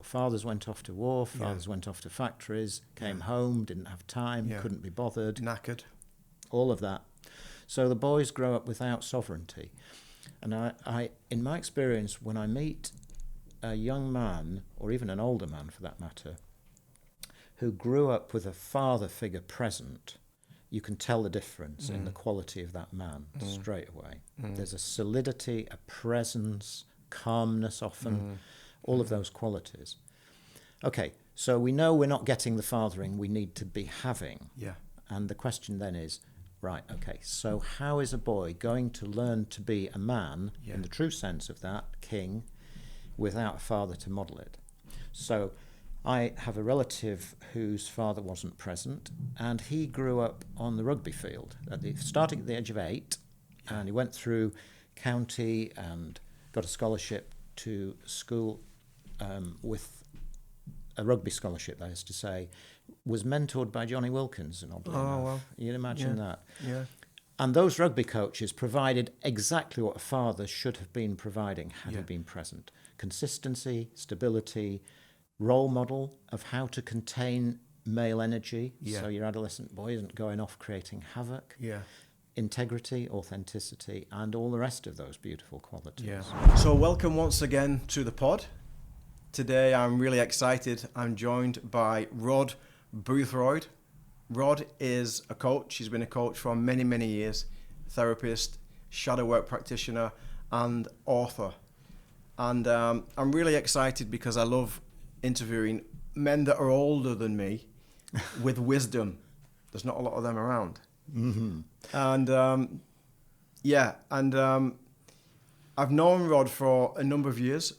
Fathers went off to war, fathers went off to factories, came home, didn't have time, couldn't be bothered. Knackered. All of that. So the boys grow up without sovereignty. And I, in my experience, when I meet a young man, or even an older man for that matter, who grew up with a father figure present, you can tell the difference in the quality of that man straight away. There's a solidity, a presence, calmness often, all of those qualities. Okay, so we know we're not getting the fathering we need to be having. Yeah. And the question then is, right, okay, so how is a boy going to learn to be a man, in the true sense of that, king, without a father to model it? So I have a relative whose father wasn't present, and he grew up on the rugby field, starting at the age of 8, and he went through county and got a scholarship to school with a rugby scholarship, that is to say, was mentored by Johnny Wilkins. Oh, wow. You can imagine that. Yeah. And those rugby coaches provided exactly what a father should have been providing had he been present. Consistency, stability, role model of how to contain male energy, so your adolescent boy isn't going off creating havoc. Yeah. Integrity, authenticity, and all the rest of those beautiful qualities. Yeah. So welcome once again to the pod. Today I'm really excited. I'm joined by Rod Boothroyd. Rod is a coach. He's been a coach for many, many years. Therapist, shadow work practitioner, and author. And I'm really excited because I love interviewing men that are older than me with wisdom. There's not a lot of them around. Mm-hmm. And I've known Rod for a number of years.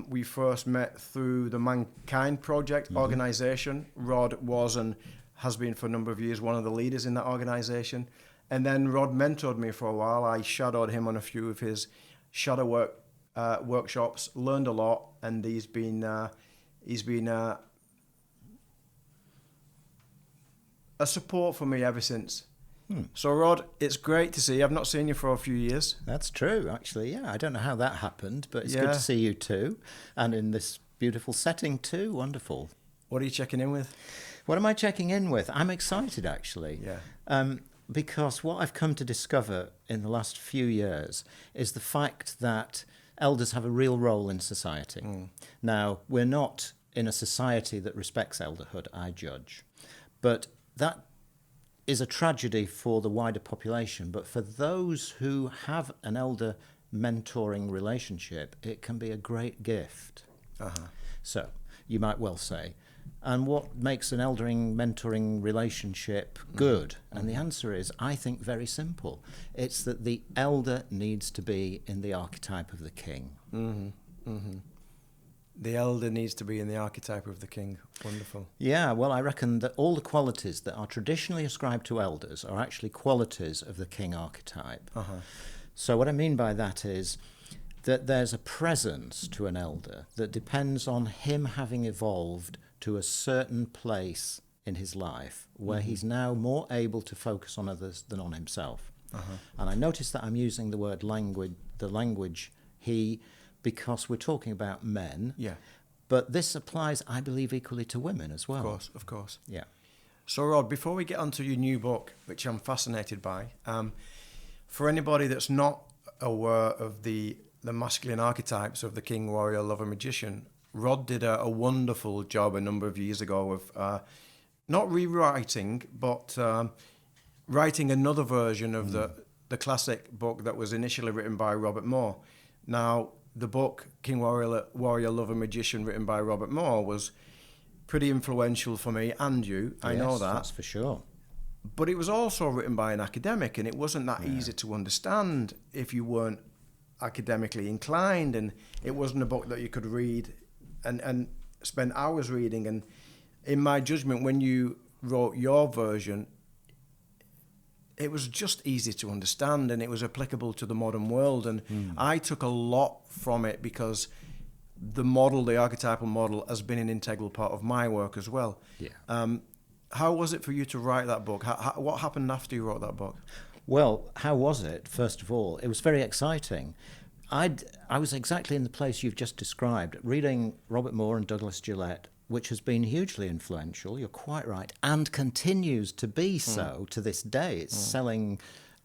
We first met through the Mankind Project organization. Rod was and has been for a number of years one of the leaders in that organization. And then Rod mentored me for a while. I shadowed him on a few of his shadow work workshops, learned a lot, and he's been a support for me ever since. So Rod, it's great to see you. I've not seen you for a few years. That's true, actually. Yeah, I don't know how that happened, but it's good to see you too, and in this beautiful setting too. Wonderful. What are you checking in with? What am I checking in with? I'm excited, actually. Yeah. Because what I've come to discover in the last few years is the fact that elders have a real role in society. Now, we're not in a society that respects elderhood, I judge, but that is a tragedy for the wider population. But for those who have an elder mentoring relationship, it can be a great gift. So you might well say, and what makes an eldering mentoring relationship good? And the answer is, I think, very simple. It's that the elder needs to be in the archetype of the king. The elder needs to be in the archetype of the king. Wonderful. Yeah, well, I reckon that all the qualities that are traditionally ascribed to elders are actually qualities of the king archetype. So what I mean by that is that there's a presence to an elder that depends on him having evolved to a certain place in his life where he's now more able to focus on others than on himself. And I notice that I'm using the word language he, because we're talking about men. Yeah. But this applies, I believe, equally to women as well. Of course. Yeah. So, Rod, before we get onto your new book, which I'm fascinated by, for anybody that's not aware of the masculine archetypes of the king, warrior, lover, magician, Rod did a wonderful job a number of years ago of not rewriting, but writing another version of the classic book that was initially written by Robert Moore. Now, the book King, Warrior, Lover, Magician, written by Robert Moore, was pretty influential for me and you. I know that. That's for sure. But it was also written by an academic, and it wasn't that easy to understand if you weren't academically inclined, and it wasn't a book that you could read and spend hours reading. And in my judgment, when you wrote your version, it was just easy to understand, and it was applicable to the modern world. And I took a lot from it because the archetypal model, has been an integral part of my work as well. Yeah. How was it for you to write that book? What happened after you wrote that book? Well, how was it? First of all, it was very exciting I was exactly in the place you've just described, reading Robert Moore and Douglas Gillette, which has been hugely influential, you're quite right, and continues to be so to this day. It's selling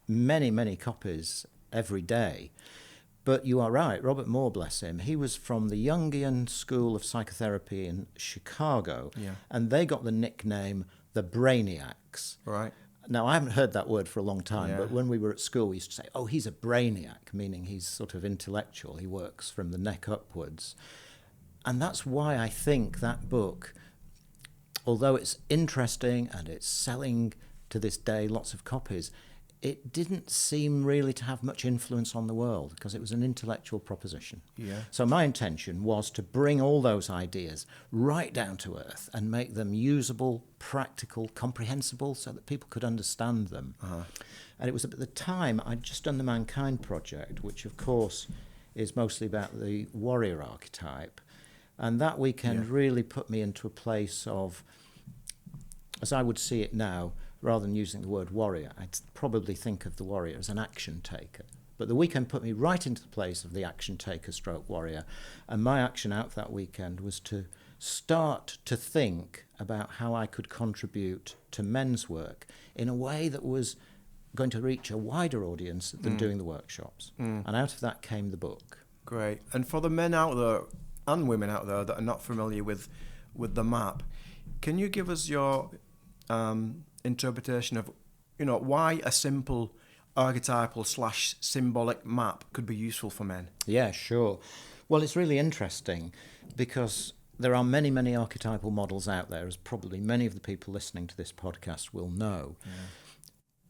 many, many copies every day. But you are right, Robert Moore, bless him, he was from the Jungian School of Psychotherapy in Chicago, and they got the nickname the Brainiacs. Right. Now, I haven't heard that word for a long time, but when we were at school, we used to say, oh, he's a brainiac, meaning he's sort of intellectual. He works from the neck upwards. And that's why I think that book, although it's interesting and it's selling to this day lots of copies, it didn't seem really to have much influence on the world because it was an intellectual proposition. Yeah. So my intention was to bring all those ideas right down to earth and make them usable, practical, comprehensible so that people could understand them. And it was at the time I'd just done the Mankind Project, which of course is mostly about the warrior archetype. And that weekend really put me into a place of, as I would see it now, rather than using the word warrior, I'd probably think of the warrior as an action taker. But the weekend put me right into the place of the action taker stroke warrior. And my action out that weekend was to start to think about how I could contribute to men's work in a way that was going to reach a wider audience than doing the workshops. And out of that came the book. Great. And for the men out there and women out there that are not familiar with the map, can you give us your interpretation of, why a simple archetypal / symbolic map could be useful for men? Yeah, sure. Well, it's really interesting because there are many, many archetypal models out there, as probably many of the people listening to this podcast will know.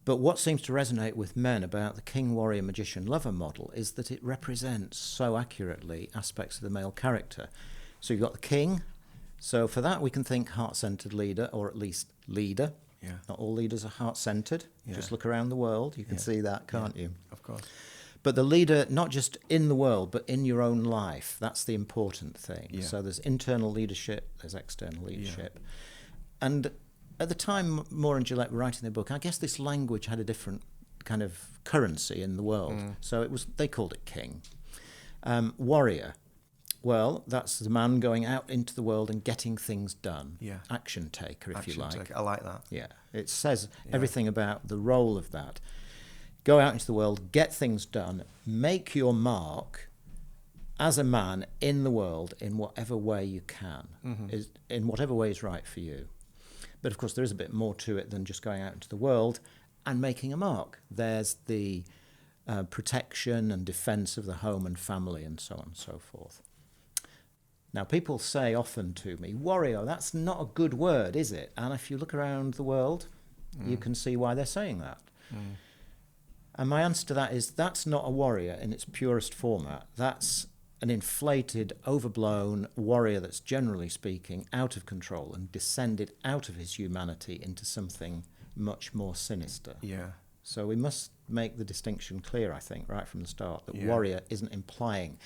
But what seems to resonate with men about the king, warrior, magician, lover model is that it represents so accurately aspects of the male character. So you've got the king. So for that, we can think heart-centered leader, or at least leader. Not all leaders are heart-centered. Just look around the world. You can see that, can't you? Of course. But the leader, not just in the world, but in your own life, that's the important thing. So there's internal leadership, there's external leadership. And at the time Moore and Gillette were writing their book, I guess this language had a different kind of currency in the world. So they called it king. Warrior. Well, that's the man going out into the world and getting things done. Action taker, if you like. Taker. I like that. It says everything about the role of that. Go out into the world, get things done, make your mark as a man in the world in whatever way you can, in whatever way is right for you. But of course, there is a bit more to it than just going out into the world and making a mark. There's the protection and defense of the home and family and so on and so forth. Now, people say often to me, warrior, that's not a good word, is it? And if you look around the world, you can see why they're saying that. And my answer to that is that's not a warrior in its purest format. That's an inflated, overblown warrior that's, generally speaking, out of control and descended out of his humanity into something much more sinister. So we must make the distinction clear, I think, right from the start, that warrior isn't implying,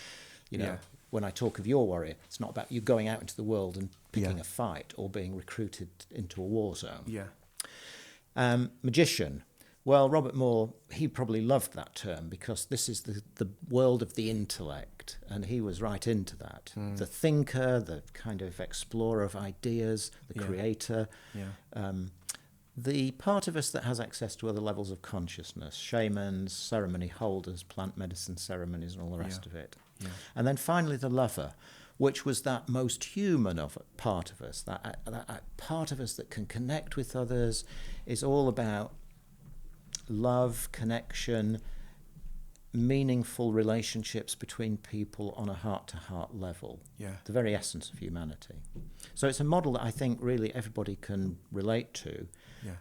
when I talk of your warrior, it's not about you going out into the world and picking a fight or being recruited into a war zone. Magician. Well, Robert Moore, he probably loved that term because this is the world of the intellect, and he was right into that. The thinker, the kind of explorer of ideas, the creator, the part of us that has access to other levels of consciousness, shamans, ceremony holders, plant medicine ceremonies, and all the rest of it. And then finally the lover, which was that most human part of us, that part of us that can connect with others, is all about love, connection, meaningful relationships between people on a heart-to-heart level, the very essence of humanity. So it's a model that I think really everybody can relate to.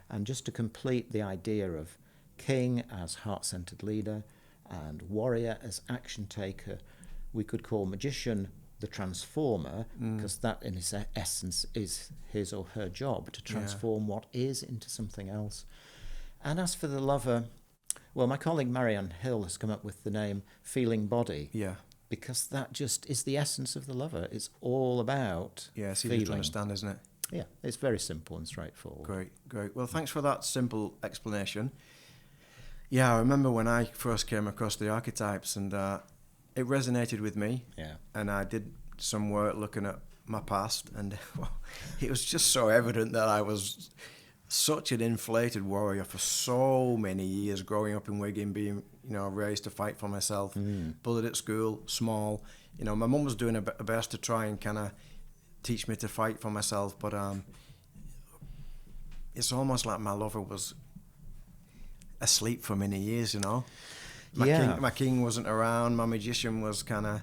And just to complete the idea of king as heart-centered leader and warrior as action taker, we could call magician the transformer, because that in its essence is his or her job, to transform what is into something else. And as for the lover, well, my colleague Marianne Hill has come up with the name feeling body. Because that just is the essence of the lover. It's all about it's easy to understand, isn't it? Yeah, it's very simple and straightforward. Great. Well, thanks for that simple explanation. I remember when I first came across the archetypes, and it resonated with me. Yeah. And I did some work looking at my past, and well, it was just so evident that I was such an inflated warrior for so many years, growing up in Wigan, being, raised to fight for myself, bullied at school, small. My mum was doing her best to try and kind of teach me to fight for myself, but it's almost like my lover was asleep for many years, My king wasn't around. My magician was kind of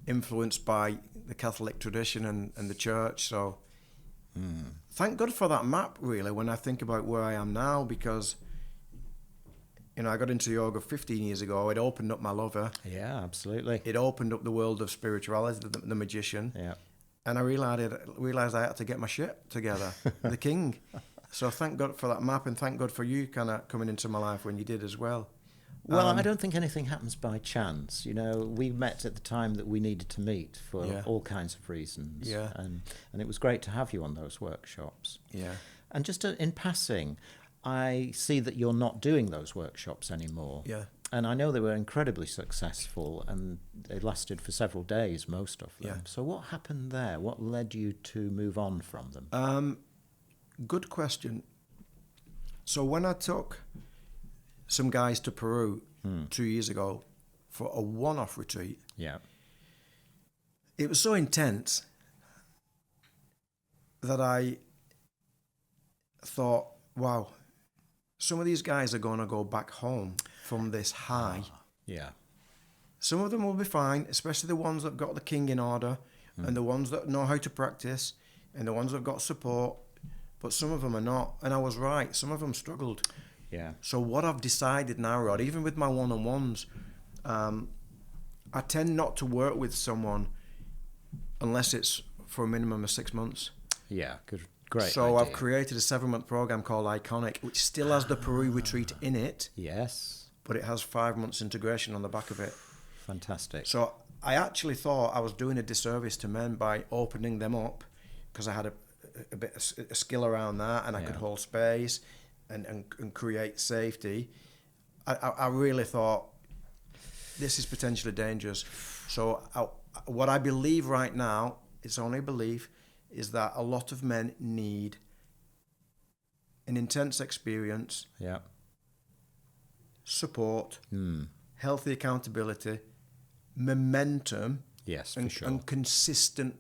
influenced by the Catholic tradition and the church. So thank God for that map, really, when I think about where I am now, because, I got into yoga 15 years ago. It opened up my lover. Yeah, absolutely. It opened up the world of spirituality, the magician. Yeah. And I realized I had to get my shit together, the king. So thank God for that map, and thank God for you kind of coming into my life when you did as well. Well, I don't think anything happens by chance. We met at the time that we needed to meet for all kinds of reasons. Yeah. And it was great to have you on those workshops. Yeah. And just in passing, I see that you're not doing those workshops anymore. Yeah. And I know they were incredibly successful, and they lasted for several days, most of them. Yeah. So what happened there? What led you to move on from them? Good question. So when I took some guys to Peru 2 years ago for a one-off retreat, it was so intense that I thought, wow, some of these guys are going to go back home from this high. Yeah. Some of them will be fine, especially the ones that got the king in order, and the ones that know how to practice, and the ones that got support. But some of them are not. And I was right. Some of them struggled. Yeah. So what I've decided now, Rod, even with my one-on-ones, I tend not to work with someone unless it's for a minimum of 6 months. Yeah, good. Great. So idea. I've created a 7-month program called Iconic, which still has the Peru retreat in it. Yes. But it has 5 months integration on the back of it. Fantastic. So I actually thought I was doing a disservice to men by opening them up, because I had a bit of a skill around that, and I could hold space and create safety. I really thought this is potentially dangerous. So what I believe right now, it's only a belief, is that a lot of men need an intense experience, support, healthy accountability, momentum, and consistent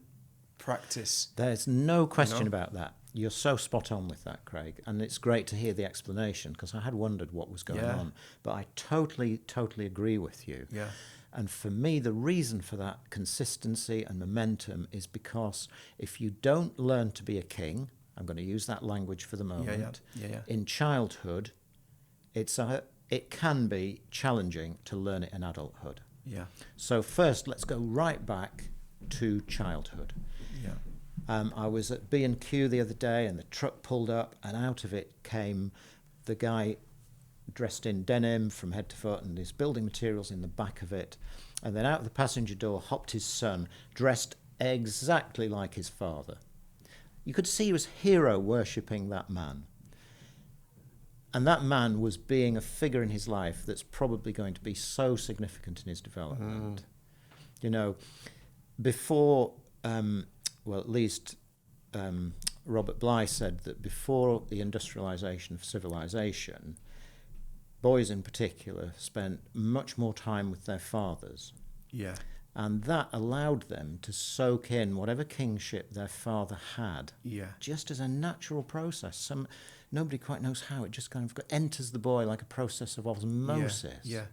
practice. There's no question about that. You're so spot on with that, Craig. And it's great to hear the explanation, because I had wondered what was going on. But I totally agree with you. Yeah. And for me, the reason for that consistency and momentum is because if you don't learn to be a king, I'm going to use that language for the moment, in childhood, it can be challenging to learn it in adulthood. Yeah. So first, let's go right back to childhood. Yeah. I was at B&Q the other day, and the truck pulled up, and out of it came the guy dressed in denim from head to foot, and his building materials in the back of it. And then out of the passenger door hopped his son, dressed exactly like his father. You could see he was hero worshipping that man. And that man was being a figure in his life that's probably going to be so significant in his development. Before, at least Robert Bly said that before the industrialization of civilization, boys in particular spent much more time with their fathers. Yeah. And that allowed them to soak in whatever kingship their father had, just as a natural process. Nobody quite knows how. It just kind of enters the boy like a process of osmosis. Yeah.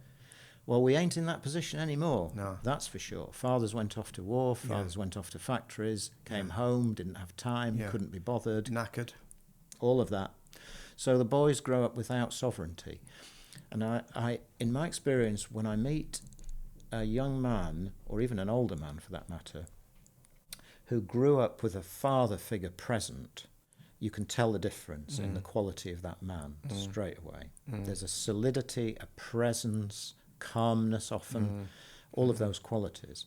Well, we ain't in that position anymore. No. That's for sure. Fathers went off to war, fathers went off to factories, came home, didn't have time, couldn't be bothered. Knackered. All of that. So the boys grow up without sovereignty. And I, in my experience, when I meet a young man, or even an older man for that matter, who grew up with a father figure present, you can tell the difference in the quality of that man straight away. There's a solidity, a presence, calmness often, all of those qualities.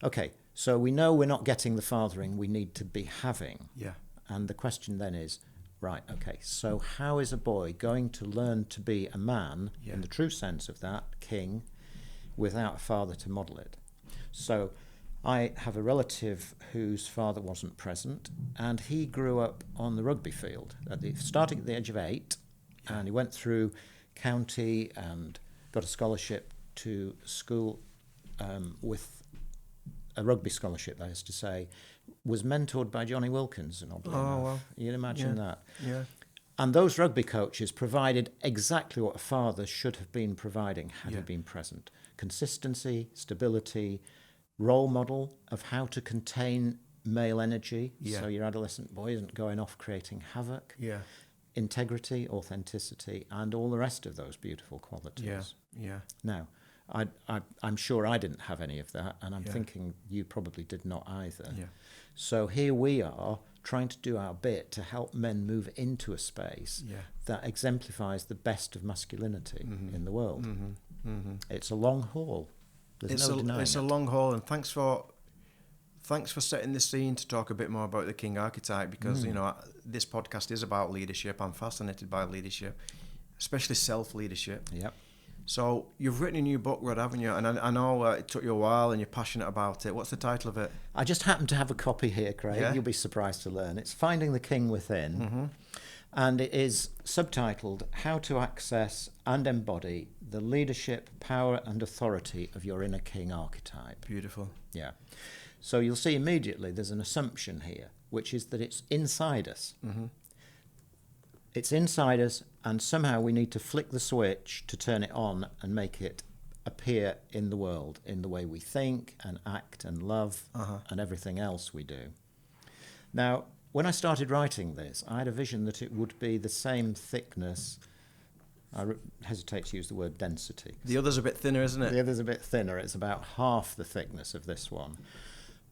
Okay, so we know we're not getting the fathering we need to be having. Yeah. And the question then is, right, okay, so how is a boy going to learn to be a man, in the true sense of that, king, without a father to model it. So I have a relative whose father wasn't present, and he grew up on the rugby field, starting at the age of 8, and he went through county and got a scholarship to school with a rugby scholarship, that is to say, was mentored by Johnny Wilkinson, oddly enough. Wow. You'd imagine that. Yeah. And those rugby coaches provided exactly what a father should have been providing had he been present. Consistency, stability, role model of how to contain male energy, so your adolescent boy isn't going off creating havoc. Yeah. Integrity, authenticity, and all the rest of those beautiful qualities. Yeah. Now, I'm sure I didn't have any of that, and I'm thinking you probably did not either. Yeah. So here we are trying to do our bit to help men move into a space that exemplifies the best of masculinity in the world. It's a long haul. There's no denying it's a long haul, and thanks for setting the scene to talk a bit more about the king archetype, because you know, this podcast is about leadership. I'm fascinated by leadership, especially self-leadership. Yep. So you've written a new book, Rod, haven't you? And I know it took you a while and you're passionate about it. What's the title of it? I just happen to have a copy here, Craig. Yeah? You'll be surprised to learn. It's Finding the King Within. And it is subtitled How to Access and Embody the Leadership, Power and Authority of Your Inner King Archetype. Beautiful. Yeah. So you'll see immediately there's an assumption here, which is that it's inside us. It's inside us, and somehow we need to flick the switch to turn it on and make it appear in the world, in the way we think and act and love and everything else we do. Now, when I started writing this, I had a vision that it would be the same thickness. I hesitate to use the word density. The other's a bit thinner, isn't it? The other's a bit thinner. It's about half the thickness of this one.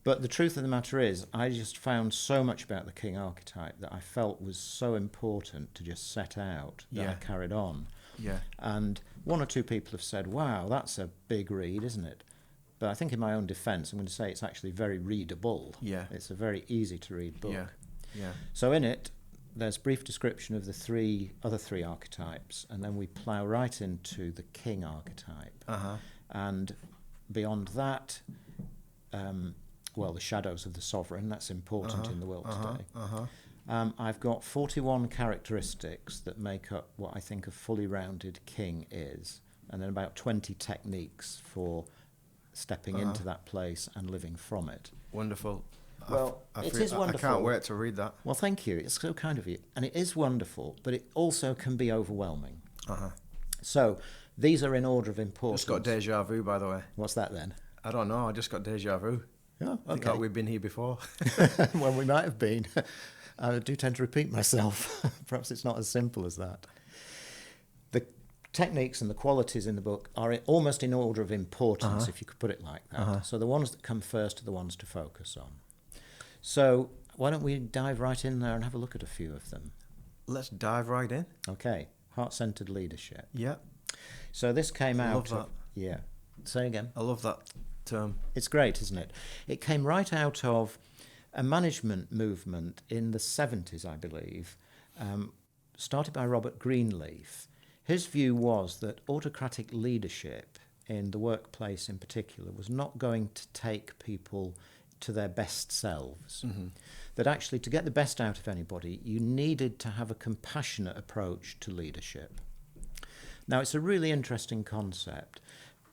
But the truth of the matter is, I just found so much about the king archetype that I felt was so important to just set out that I carried on. Yeah. And one or two people have said, wow, that's a big read, isn't it? But I think in my own defence, I'm going to say it's actually very readable. Yeah. It's a very easy to read book. Yeah. So in it, there's brief description of the other three archetypes, and then we plough right into the king archetype. And beyond that, the shadows of the sovereign, that's important in the world today. I've got 41 characteristics that make up what I think a fully rounded king is, and then about 20 techniques for stepping into that place and living from it. Wonderful. Well, it is wonderful. I can't wait to read that. Well, thank you. It's so kind of you. And it is wonderful, but it also can be overwhelming. So these are in order of importance. Just got deja vu, by the way. What's that then? I don't know. I just got deja vu. Oh, I think that we've been here before. Well, we might have been. I do tend to repeat myself. Perhaps it's not as simple as that. The techniques and the qualities in the book are almost in order of importance, if you could put it like that. So the ones that come first are the ones to focus on. So why don't we dive right in there and have a look at a few of them? Let's dive right in. Okay. Heart-centered leadership. Yeah. So this came out. I love that. Yeah. Say again. I love that term. It's great, isn't it? It came right out of a management movement in the 70s, I believe, started by Robert Greenleaf. His view was that autocratic leadership in the workplace in particular was not going to take people to their best selves. That actually, to get the best out of anybody, you needed to have a compassionate approach to leadership. Now, it's a really interesting concept,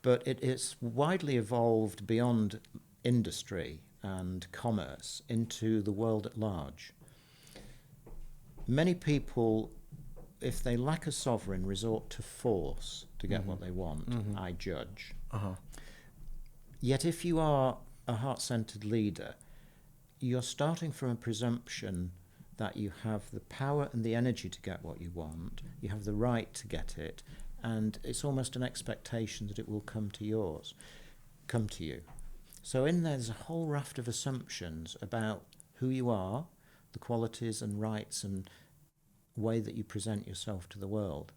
but it is widely evolved beyond industry and commerce into the world at large. Many people, if they lack a sovereign, resort to force to get what they want, I judge. Yet if you are a heart-centered leader, you're starting from a presumption that you have the power and the energy to get what you want, you have the right to get it, and it's almost an expectation that it will come to you. So in there's a whole raft of assumptions about who you are, the qualities and rights and way that you present yourself to the world.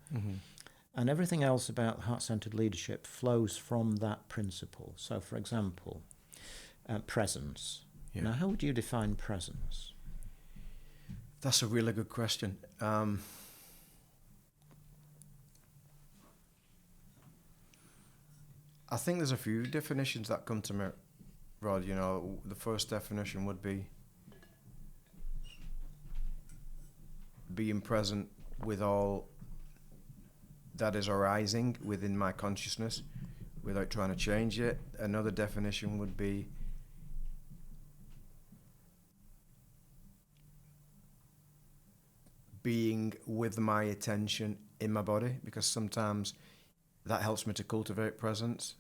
And everything else about heart-centered leadership flows from that principle. So, for example, presence. Now, how would you define presence? That's a really good question. I think there's a few definitions that come to me, Rod. You know, the first definition would be being present with all that is arising within my consciousness without trying to change it. Another definition would be being with my attention in my body, because sometimes that helps me to cultivate presence.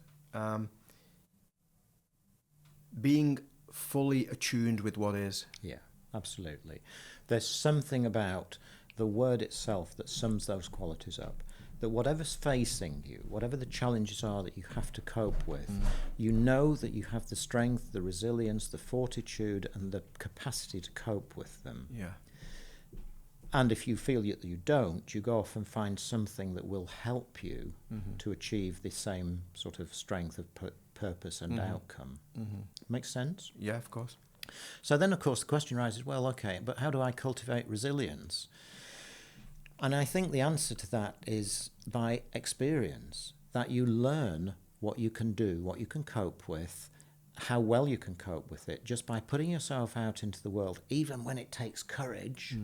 Being fully attuned with what is. Yeah, absolutely. There's something about the word itself that sums those qualities up. That whatever's facing you, whatever the challenges are that you have to cope with, you know that you have the strength, the resilience, the fortitude, and the capacity to cope with them. Yeah. And if you feel that you don't, you go off and find something that will help you to achieve the same sort of strength of purpose and outcome. Makes sense? Yeah, of course. So then, of course, the question arises, well, okay, but how do I cultivate resilience? And I think the answer to that is by experience, that you learn what you can do, what you can cope with, how well you can cope with it, just by putting yourself out into the world, even when it takes courage,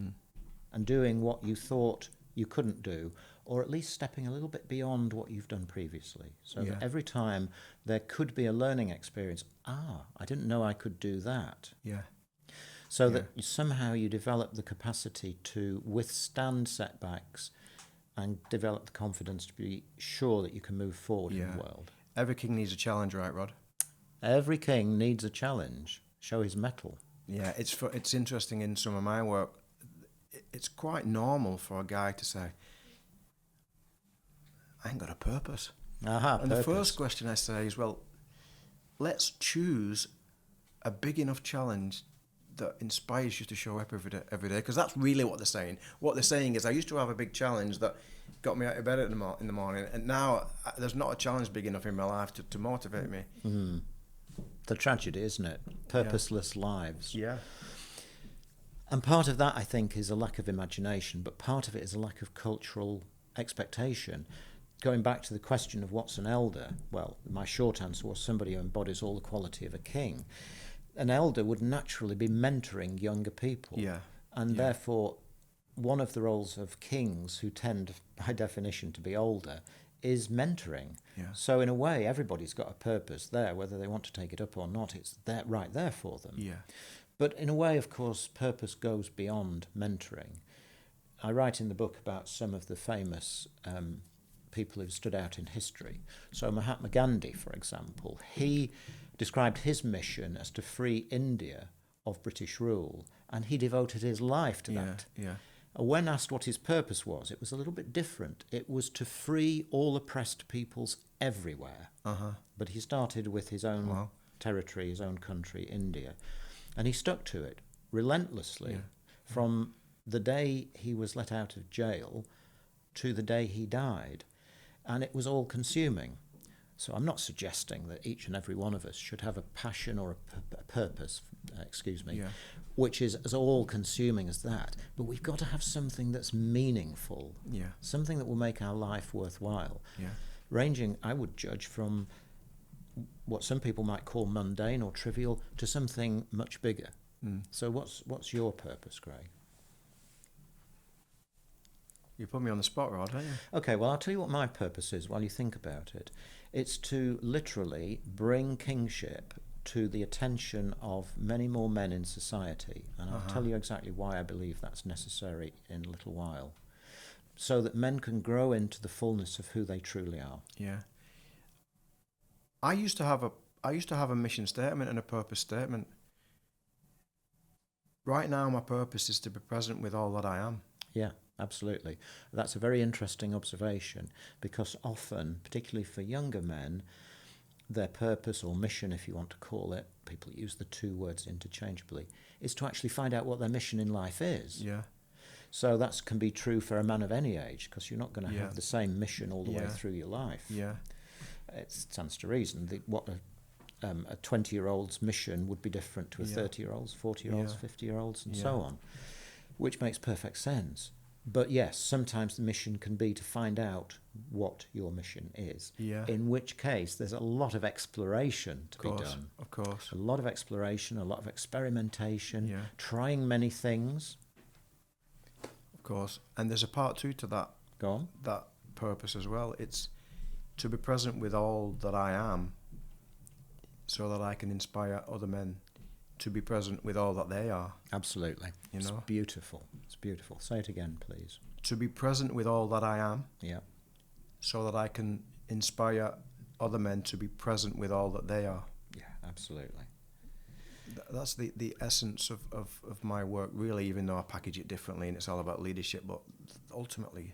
and doing what you thought you couldn't do, or at least stepping a little bit beyond what you've done previously. So that every time there could be a learning experience, I didn't know I could do that. Yeah. So that somehow you develop the capacity to withstand setbacks and develop the confidence to be sure that you can move forward in the world. Every king needs a challenge, right, Rod? Every king needs a challenge. Show his mettle. Yeah, it's interesting in some of my work. It's quite normal for a guy to say, I ain't got a purpose. And the first question I say is, well, let's choose a big enough challenge that inspires you to show up every day, because that's really what they're saying. What they're saying is, I used to have a big challenge that got me out of bed in the morning, and now there's not a challenge big enough in my life to motivate me. The tragedy, isn't it? Purposeless lives. Yeah. And part of that, I think, is a lack of imagination, but part of it is a lack of cultural expectation. Going back to the question of what's an elder, well, my short answer was somebody who embodies all the quality of a king. An elder would naturally be mentoring younger people. Yeah. And therefore, one of the roles of kings, who tend, by definition, to be older, is mentoring. Yeah. So in a way, everybody's got a purpose there, whether they want to take it up or not. It's there, right there for them. Yeah. But in a way, of course, purpose goes beyond mentoring. I write in the book about some of the famous people who've stood out in history. So Mahatma Gandhi, for example, he described his mission as to free India of British rule, and he devoted his life to that. Yeah. When asked what his purpose was, it was a little bit different. It was to free all oppressed peoples everywhere. But he started with his own territory, his own country, India. And he stuck to it relentlessly from the day he was let out of jail to the day he died. And it was all consuming. So I'm not suggesting that each and every one of us should have a passion or a purpose, which is as all-consuming as that. But we've got to have something that's meaningful, something that will make our life worthwhile, ranging, I would judge, from what some people might call mundane or trivial to something much bigger. So what's your purpose, Craig? You put me on the spot, Rod, don't you? Okay, well, I'll tell you what my purpose is while you think about it. It's to literally bring kingship to the attention of many more men in society. And I'll tell you exactly why I believe that's necessary in a little while. So that men can grow into the fullness of who they truly are. Yeah. I used to have a mission statement and a purpose statement. Right now, my purpose is to be present with all that I am. Yeah, absolutely. That's a very interesting observation, because often, particularly for younger men, their purpose or mission, if you want to call it, people use the two words interchangeably, is to actually find out what their mission in life is. Yeah. So that can be true for a man of any age, because you're not going to have the same mission all the way through your life. Yeah. It stands to reason. What a 20-year-old's mission would be different to a 30-year-old's, 40-year-old's, 50-year-old's, and so on, which makes perfect sense. But yes, sometimes the mission can be to find out what your mission is. Yeah. In which case, there's a lot of exploration to be done. Of course. A lot of exploration, a lot of experimentation, Yeah. trying many things. Of course. And there's a part 2 to that. Go on. That purpose as well. It's to be present with all that I am, so that I can inspire other men to be present with all that they are. Absolutely. You know? It's beautiful. It's beautiful. Say it again, please. To be present with all that I am, Yeah. so that I can inspire other men to be present with all that they are. Yeah, absolutely. That's the essence of my work, really, even though I package it differently and it's all about leadership. But ultimately,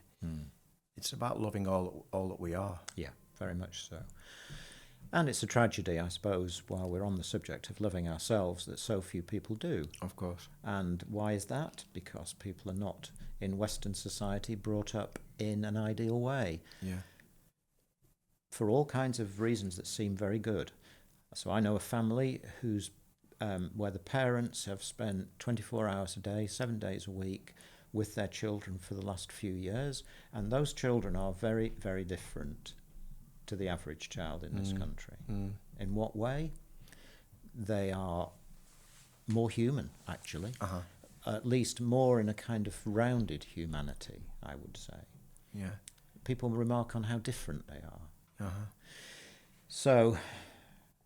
it's about loving all that we are. Yeah, very much so. And it's a tragedy, I suppose, while we're on the subject of loving ourselves, that so few people do. Of course. And why is that? Because people are not, in Western society, brought up in an ideal way. Yeah. For all kinds of reasons that seem very good. So I know a family whose where the parents have spent 24 hours a day, 7 days a week with their children for the last few years, and those children are very, very different to the average child in this country. In what way? They are more human, actually. At least more in a kind of rounded humanity, I would say. Yeah. People remark on how different they are. So,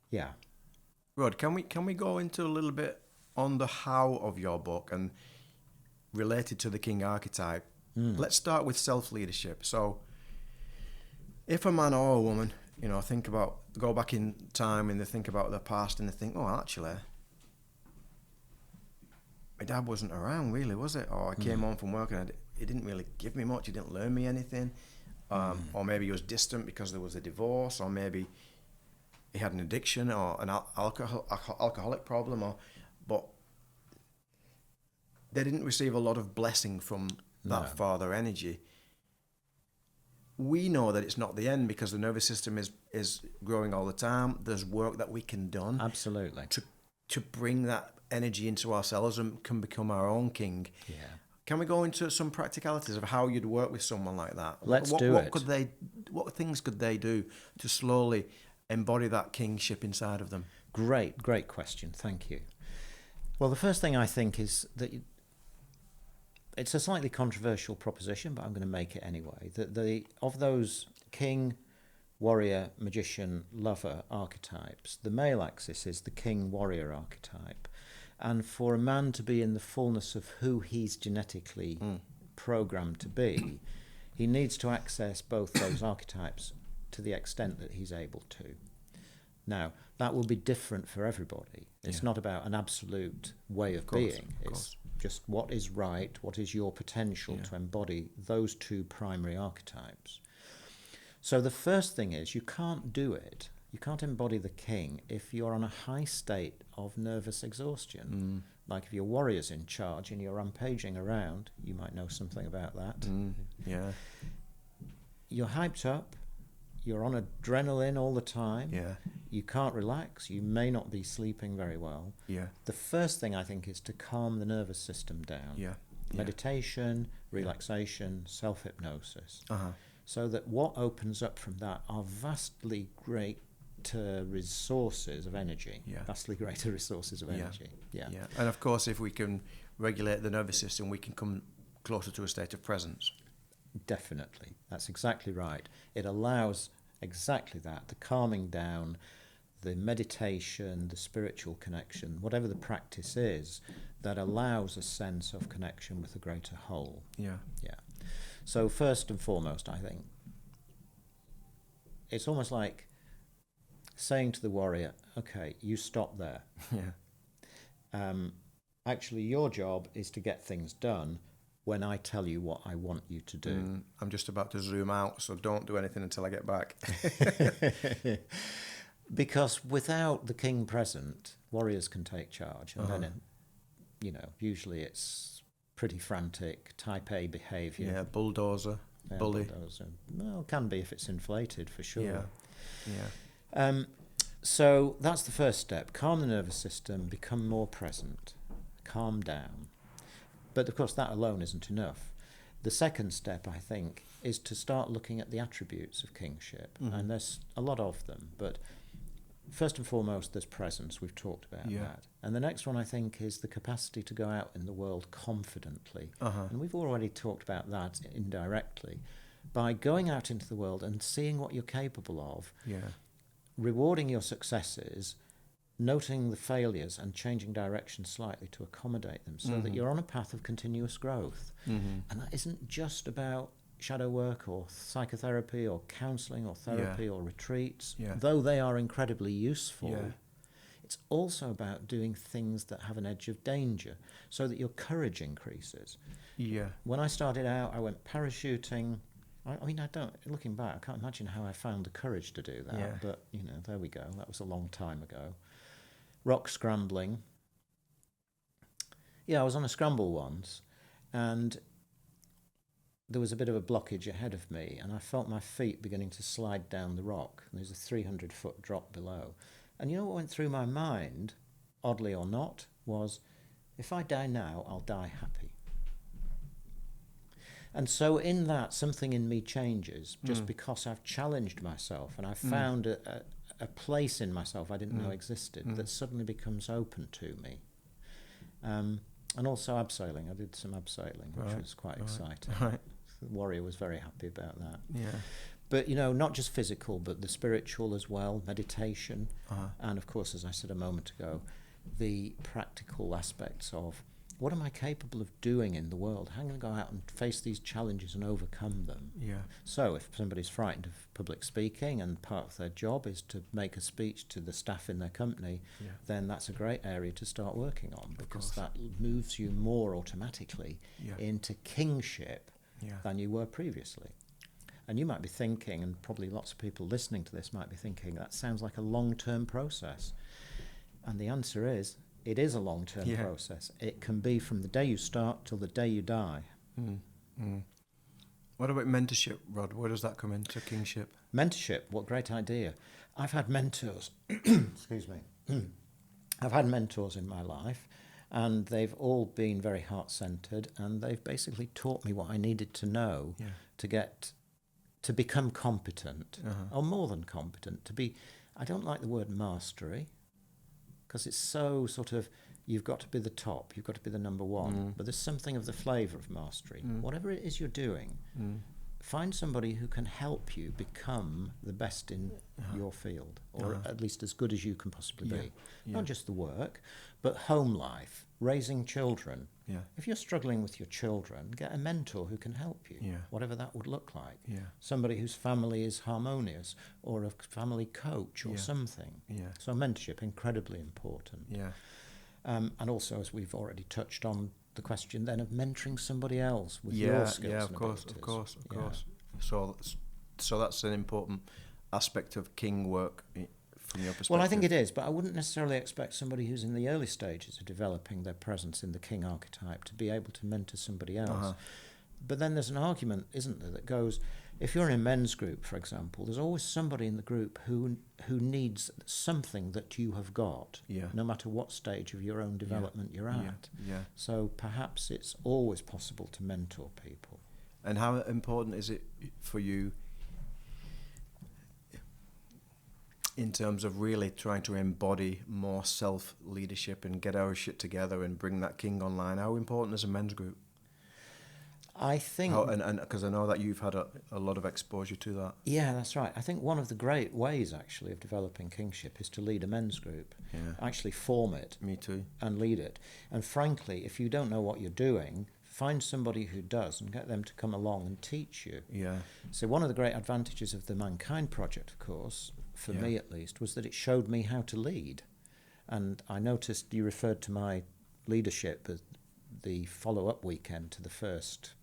yeah. Rod, can we go into a little bit on the how of your book and related to the king archetype? Let's start with self-leadership. So, if a man or a woman, go back in time and they think about their past and they think, oh, actually, my dad wasn't around really, was it? Or I came home from work and he didn't really give me much, he didn't learn me anything. Or maybe he was distant because there was a divorce, or maybe he had an addiction or an alcoholic problem, but they didn't receive a lot of blessing from that father energy. We know that it's not the end because the nervous system is growing all the time. There's work that we can do. Absolutely. To bring that energy into ourselves and can become our own king. Yeah. Can we go into some practicalities of how you'd work with someone like that? Let's do it. What things could they do to slowly embody that kingship inside of them? Great question. Thank you. Well, the first thing I think is that it's a slightly controversial proposition, but I'm going to make it anyway. That of those king, warrior, magician, lover archetypes, the male axis is the king, warrior archetype. And for a man to be in the fullness of who he's genetically programmed to be, he needs to access both those archetypes to the extent that he's able to. Now, that will be different for everybody. It's not about an absolute way of being. It's just what is right, what is your potential to embody those two primary archetypes. So the first thing is you can't do it. You can't embody the king if you're on a high state of nervous exhaustion. Like if your warrior's in charge and you're rampaging around, you might know something about that. Yeah. You're hyped up, you're on adrenaline all the time. Yeah. You can't relax, you may not be sleeping very well. Yeah. The first thing I think is to calm the nervous system down. Yeah. Meditation, relaxation, self-hypnosis. So that what opens up from that are vastly greater resources of energy. Vastly greater resources of energy. Yeah. And of course, if we can regulate the nervous system, we can come closer to a state of presence. Definitely. That's exactly right. It allows exactly that, the calming down, the meditation, the spiritual connection, whatever the practice is, that allows a sense of connection with the greater whole. Yeah. So first and foremost, I think, it's almost like saying to the warrior, okay, you stop there. Actually, your job is to get things done when I tell you what I want you to do. I'm just about to zoom out, so don't do anything until I get back. Because without the king present, warriors can take charge. And then, usually it's pretty frantic, type A behaviour. Yeah, bulldozer, bully. Bulldozer. Well, can be if it's inflated, for sure. Yeah. So that's the first step. Calm the nervous system, become more present, calm down. But of course that alone isn't enough. The second step, I think, is to start looking at the attributes of kingship. And there's a lot of them, but first and foremost, there's presence. We've talked about that. And the next one, I think, is the capacity to go out in the world confidently. And we've already talked about that indirectly. By going out into the world and seeing what you're capable of, rewarding your successes, noting the failures and changing direction slightly to accommodate them so that you're on a path of continuous growth. And that isn't just about shadow work or psychotherapy or counselling or therapy or retreats, though they are incredibly useful. It's also about doing things that have an edge of danger so that your courage increases. When I started out, I went parachuting. I mean, looking back, I can't imagine how I found the courage to do that, but, you know, there we go. That was a long time ago. Rock scrambling. I was on a scramble once, and there was a bit of a blockage ahead of me, and I felt my feet beginning to slide down the rock. There's a 300-foot drop below. And you know what went through my mind, oddly or not, was, if I die now, I'll die happy. And so in that, something in me changes, just because I've challenged myself, and I've found a place in myself I didn't know existed that suddenly becomes open to me. And also abseiling. I did some abseiling, which was quite exciting. The warrior was very happy about that. But, you know, not just physical, but the spiritual as well, meditation. And, of course, as I said a moment ago, the practical aspects of what am I capable of doing in the world? How can I go out and face these challenges and overcome them? So if somebody's frightened of public speaking and part of their job is to make a speech to the staff in their company, then that's a great area to start working on, because that moves you more automatically into kingship than you were previously. And you might be thinking, and probably lots of people listening to this might be thinking, that sounds like a long-term process. And the answer is, it is a long-term process. It can be from the day you start till the day you die. What about mentorship, Rod? Where does that come into kingship? Mentorship, what great idea. I've had mentors, excuse me. I've had mentors in my life, and they've all been very heart-centered, and they've basically taught me what I needed to know to become competent, or more than competent, I don't like the word mastery, because it's so sort of, you've got to be the top, you've got to be the number one, but there's something of the flavour of mastery. Whatever it is you're doing, find somebody who can help you become the best in your field, or at least as good as you can possibly be. Not just the work, but home life, raising children. If you're struggling with your children, get a mentor who can help you, whatever that would look like. Somebody whose family is harmonious, or a family coach or something. So mentorship, incredibly important. And also, as we've already touched on, the question then of mentoring somebody else with your skills and abilities. Of course. So that's an important aspect of king work from your perspective. Well, I think it is, but I wouldn't necessarily expect somebody who's in the early stages of developing their presence in the king archetype to be able to mentor somebody else. But then there's an argument, isn't there, that goes, if you're in a men's group, for example, there's always somebody in the group who needs something that you have got, no matter what stage of your own development you're at. So perhaps it's always possible to mentor people. And how important is it for you in terms of really trying to embody more self-leadership and get our shit together and bring that king online? How important is a men's group? I think... and because I know that you've had a lot of exposure to that. Yeah, that's right. I think one of the great ways, actually, of developing kingship is to lead a men's group. Actually form it. Me too. And lead it. And frankly, if you don't know what you're doing, find somebody who does and get them to come along and teach you. So one of the great advantages of the Mankind Project, of course, for me at least, was that it showed me how to lead. And I noticed you referred to my leadership as the follow-up weekend to the first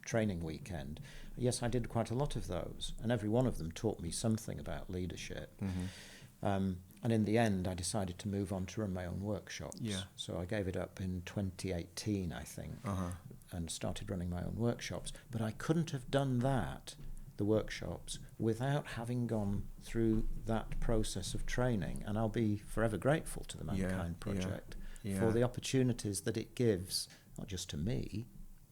training weekend. Yes, I did quite a lot of those, and every one of them taught me something about leadership. And in the end, I decided to move on to run my own workshops. So I gave it up in 2018, I think, and started running my own workshops. But I couldn't have done that, the workshops, without having gone through that process of training. And I'll be forever grateful to the Mankind Project for the opportunities that it gives, not just to me,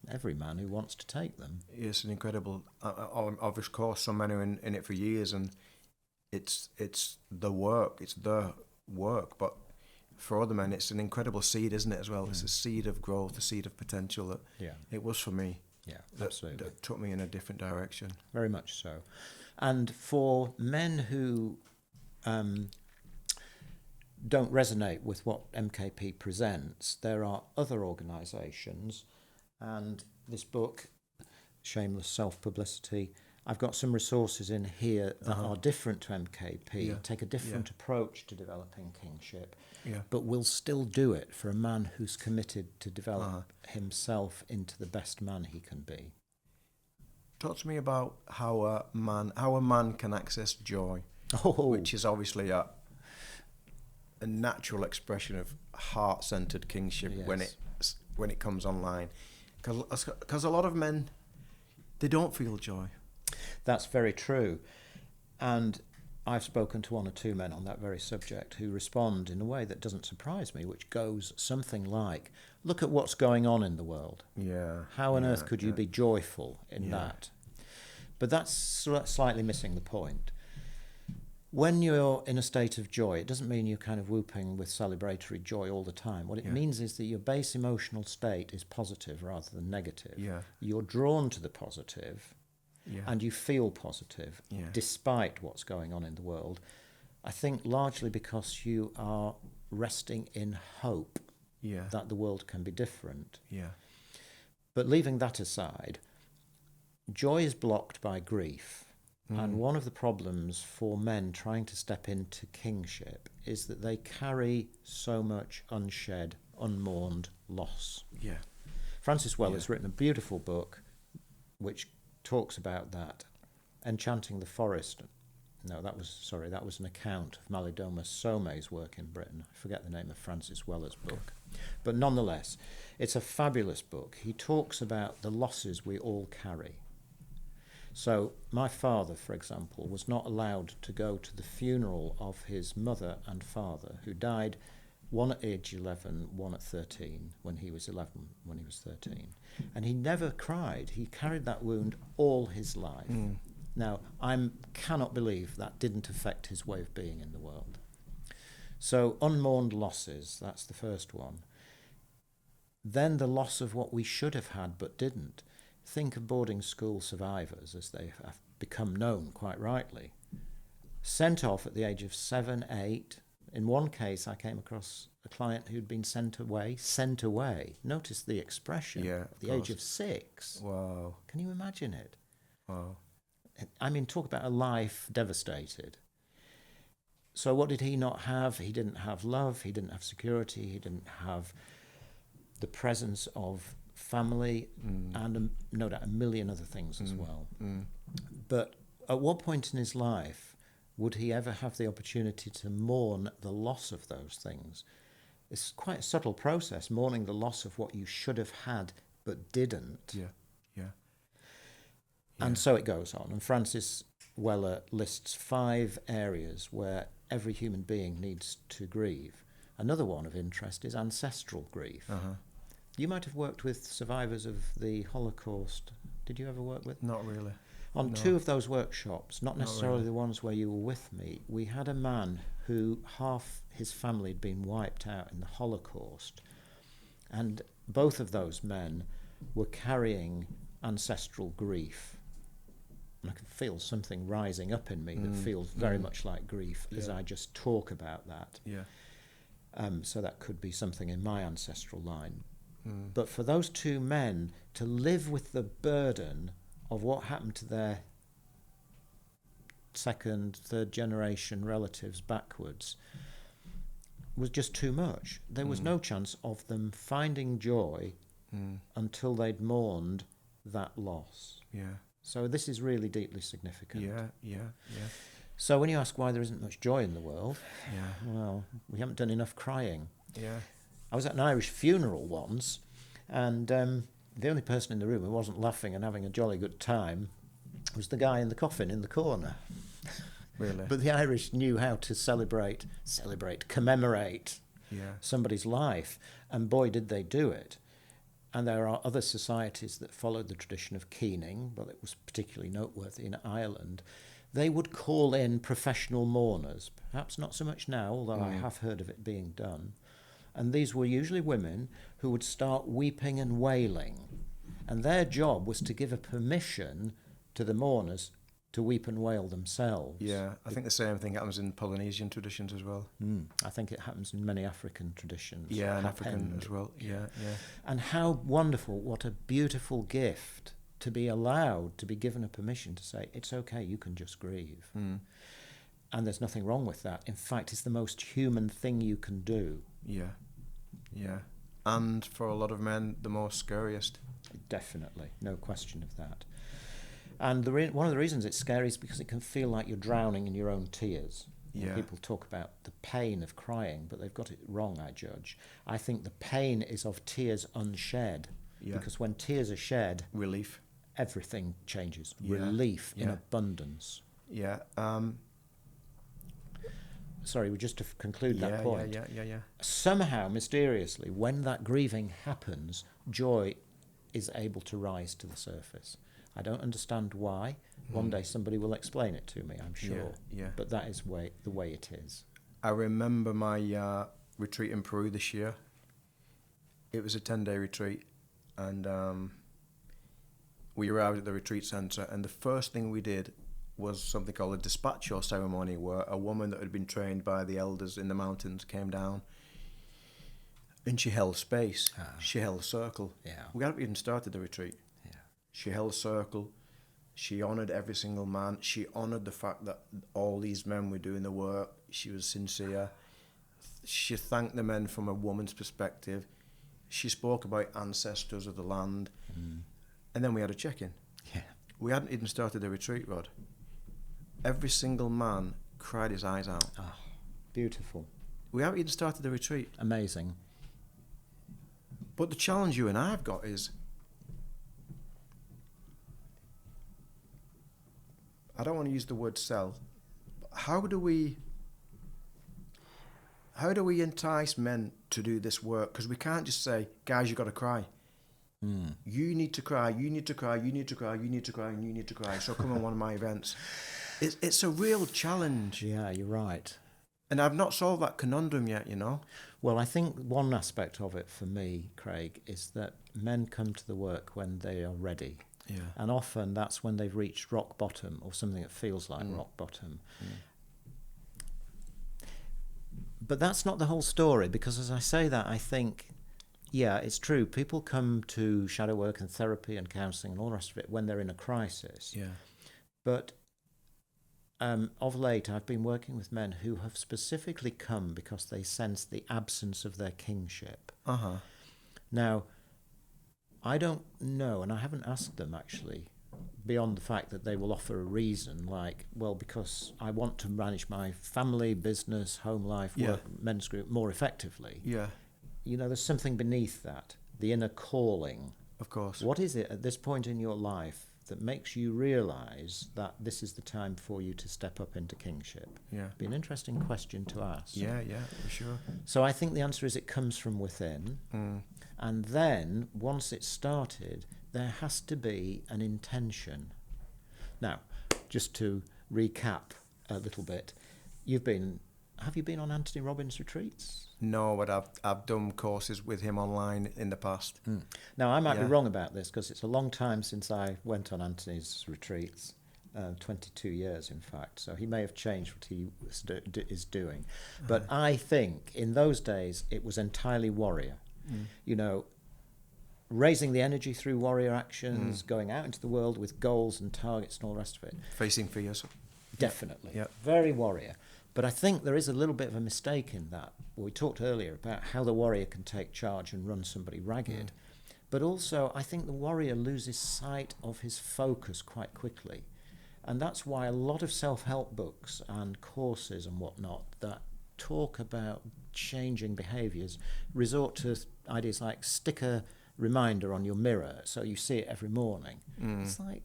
every man who wants to take them. It's an incredible, of course, some men are in it for years, and it's the work, but for other men, it's an incredible seed, isn't it, as well? It's a seed of growth, a seed of potential that it was for me. Yeah, absolutely. That took me in a different direction. Very much so. And for men who don't resonate with what MKP presents, there are other organisations, and this book, Shameless Self-Publicity, I've got some resources in here that are different to MKP, take a different approach to developing kingship, but will still do it for a man who's committed to develop himself into the best man he can be. Talk to me about how a man can access joy, which is obviously a natural expression of heart-centered kingship when it comes online, because a lot of men, they don't feel joy. That's very true, and I've spoken to one or two men on that very subject who respond in a way that doesn't surprise me, which goes something like, look at what's going on in the world. How on earth could you be joyful in that? But that's slightly missing the point. When you're in a state of joy, it doesn't mean you're kind of whooping with celebratory joy all the time. What it means is that your base emotional state is positive rather than negative. You're drawn to the positive, and you feel positive despite what's going on in the world. I think largely because you are resting in hope that the world can be different. But leaving that aside, joy is blocked by grief. And one of the problems for men trying to step into kingship is that they carry so much unshed, unmourned loss. Francis Weller's written a beautiful book which talks about that. Enchanting the Forest. No, that was an account of Malidoma Some's work in Britain. I forget the name of Francis Weller's book. But nonetheless, it's a fabulous book. He talks about the losses we all carry. So my father, for example, was not allowed to go to the funeral of his mother and father, who died, one at age 11, one at 13, when he was 11, when he was 13. And he never cried. He carried that wound all his life. Now, I cannot believe that didn't affect his way of being in the world. So unmourned losses, that's the first one. Then the loss of what we should have had but didn't. Think of boarding school survivors, as they have become known quite rightly. Sent off at the age of 7, 8. In one case, I came across a client who'd been sent away. Notice the expression, at the age of 6. Wow. Can you imagine it? Wow. I mean, talk about a life devastated. So what did he not have? He didn't have love, he didn't have security, he didn't have the presence of family, and no doubt a million other things as well. But at what point in his life would he ever have the opportunity to mourn the loss of those things? It's quite a subtle process, mourning the loss of what you should have had but didn't. And so it goes on. And Francis Weller lists 5 areas where every human being needs to grieve. Another one of interest is ancestral grief. You might have worked with survivors of the Holocaust. Did you ever work with? Not really. On 2 of those workshops, not necessarily the ones where you were with me, we had a man who half his family had been wiped out in the Holocaust. And both of those men were carrying ancestral grief. And I can feel something rising up in me that feels very much like grief as I just talk about that. So that could be something in my ancestral line. But for those 2 men to live with the burden of what happened to their 2nd, 3rd generation relatives backwards was just too much. There was no chance of them finding joy until they'd mourned that loss. So this is really deeply significant. So when you ask why there isn't much joy in the world, well, we haven't done enough crying. I was at an Irish funeral once, and the only person in the room who wasn't laughing and having a jolly good time was the guy in the coffin in the corner. Really? But the Irish knew how to commemorate somebody's life, and boy, did they do it. And there are other societies that followed the tradition of keening, but it was particularly noteworthy in Ireland. They would call in professional mourners, perhaps not so much now, although I have heard of it being done. And these were usually women who would start weeping and wailing. And their job was to give a permission to the mourners to weep and wail themselves. Yeah, I think the same thing happens in Polynesian traditions as well. I think it happens in many African traditions. Yeah, and African as well. Yeah. And how wonderful, what a beautiful gift to be allowed, to be given a permission to say, it's okay, you can just grieve. And there's nothing wrong with that. In fact, it's the most human thing you can do. Yeah. And for a lot of men, the most scariest. Definitely, no question of that. And one of the reasons it's scary is because it can feel like you're drowning in your own tears. Yeah. People talk about the pain of crying, but they've got it wrong, I judge. I think the pain is of tears unshed. Yeah. Because when tears are shed, Relief. everything changes. Yeah. Relief in Yeah. abundance. Yeah. Sorry, just to conclude that point. Yeah. Somehow, mysteriously, when that grieving happens, joy is able to rise to the surface. I don't understand why. One day somebody will explain it to me, I'm sure. Yeah. But that is the way it is. I remember my retreat in Peru this year. It was a 10-day retreat, and we arrived at the retreat centre, and the first thing we did was something called a despacho ceremony, where a woman that had been trained by the elders in the mountains came down, and she held space. She held a circle. Yeah. We hadn't even started the retreat. She held a circle. She honoured every single man. She honoured the fact that all these men were doing the work. She was sincere. She thanked the men from a woman's perspective. She spoke about ancestors of the land. And then we had a check-in. Yeah. We hadn't even started the retreat, Rod. Every single man cried his eyes out. Oh, beautiful. We haven't even started the retreat. Amazing. But the challenge you and I have got is, I don't want to use the word sell, but how do we entice men to do this work? Because we can't just say, guys, you've got to cry. You need to cry, you need to cry, you need to cry, you need to cry, and you need to cry. So come on one of my events. It's a real challenge. Yeah, you're right. And I've not solved that conundrum yet, you know. Well, I think one aspect of it for me, Craig, is that men come to the work when they are ready. Yeah. And often that's when they've reached rock bottom, or something that feels like rock bottom. But that's not the whole story, because as I say that, I think, yeah, it's true. People come to shadow work and therapy and counselling and all the rest of it when they're in a crisis. Yeah. But of late, I've been working with men who have specifically come because they sense the absence of their kingship. Now, I don't know, and I haven't asked them actually, beyond the fact that they will offer a reason like, well, because I want to manage my family, business, home life, work, men's group more effectively. Yeah. You know, there's something beneath that, the inner calling. Of course. What is it at this point in your life that makes you realise that this is the time for you to step up into kingship? Yeah. Be an interesting question to ask. Yeah, for sure. So I think the answer is it comes from within. And then, once it's started, there has to be an intention. Now, just to recap a little bit, have you been on Anthony Robbins' retreats? No, but I've done courses with him online in the past. Now, I might be wrong about this, because it's a long time since I went on Anthony's retreats, 22 years, in fact. So he may have changed what he is doing. But I think in those days, it was entirely warrior. You know, raising the energy through warrior actions, going out into the world with goals and targets and all the rest of it. Facing fears. Definitely. Yeah. Very warrior. But I think there is a little bit of a mistake in that. We talked earlier about how the warrior can take charge and run somebody ragged. But also, I think the warrior loses sight of his focus quite quickly. And that's why a lot of self-help books and courses and whatnot that talk about changing behaviours resort to ideas like stick a reminder on your mirror so you see it every morning. It's like,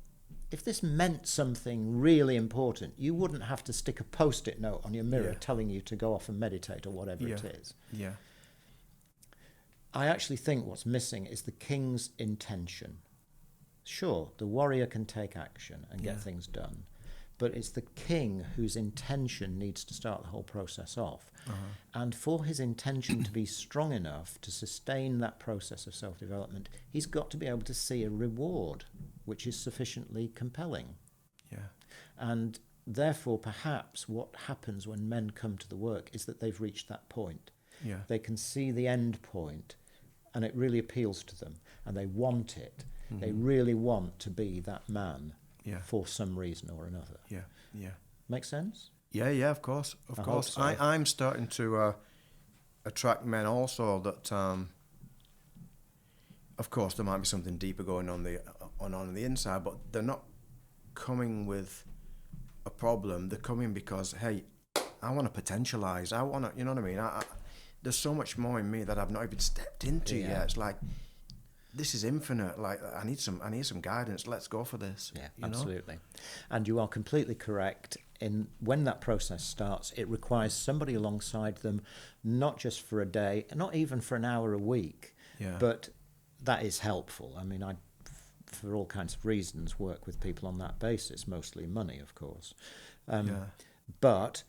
if this meant something really important, you wouldn't have to stick a post-it note on your mirror telling you to go off and meditate or whatever it is. Yeah. I actually think what's missing is the king's intention. Sure, the warrior can take action and get things done, but it's the king whose intention needs to start the whole process off. And for his intention to be strong enough to sustain that process of self-development, he's got to be able to see a reward which is sufficiently compelling. Yeah. And therefore, perhaps what happens when men come to the work is that they've reached that point. Yeah. They can see the end point, and it really appeals to them, and they want it. They really want to be that man for some reason or another. Yeah, yeah. Make sense? Yeah, yeah, of course, of course. So. I'm starting to attract men also that, of course, there might be something deeper going on on the inside, but they're not coming with a problem. They're coming because, hey, I want to potentialize. I want to, you know what I mean? There's so much more in me that I've not even stepped into yet. It's like, this is infinite. Like, I need some guidance. Let's go for this. Yeah, absolutely. And you are completely correct. When that process starts, it requires somebody alongside them, not just for a day, not even for an hour a week, but that is helpful. I mean, I, for all kinds of reasons, work with people on that basis, mostly money, of course. But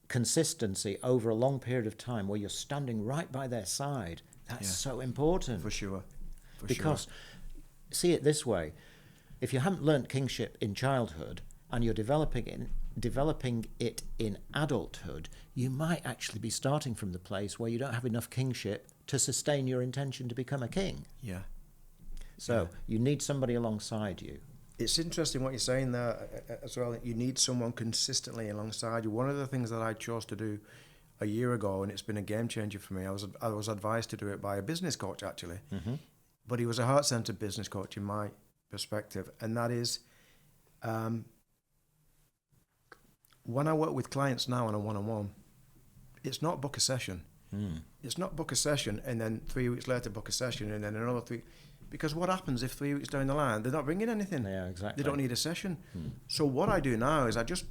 consistency over a long period of time where you're standing right by their side, that's so important. For sure. Because, see it this way, if you haven't learnt kingship in childhood and you're developing it in adulthood, you might actually be starting from the place where you don't have enough kingship to sustain your intention to become a king. Yeah. So you need somebody alongside you. It's interesting what you're saying there as well. You need someone consistently alongside you. One of the things that I chose to do a year ago, and it's been a game changer for me, I was advised to do it by a business coach, actually. But he was a heart-centered business coach in my perspective. And that is, when I work with clients now on a one-on-one, it's not book a session. It's not book a session and then 3 weeks later book a session and then another 3. Because what happens if 3 weeks down the line, they're not bringing anything? Yeah, exactly. They don't need a session. So what I do now is I just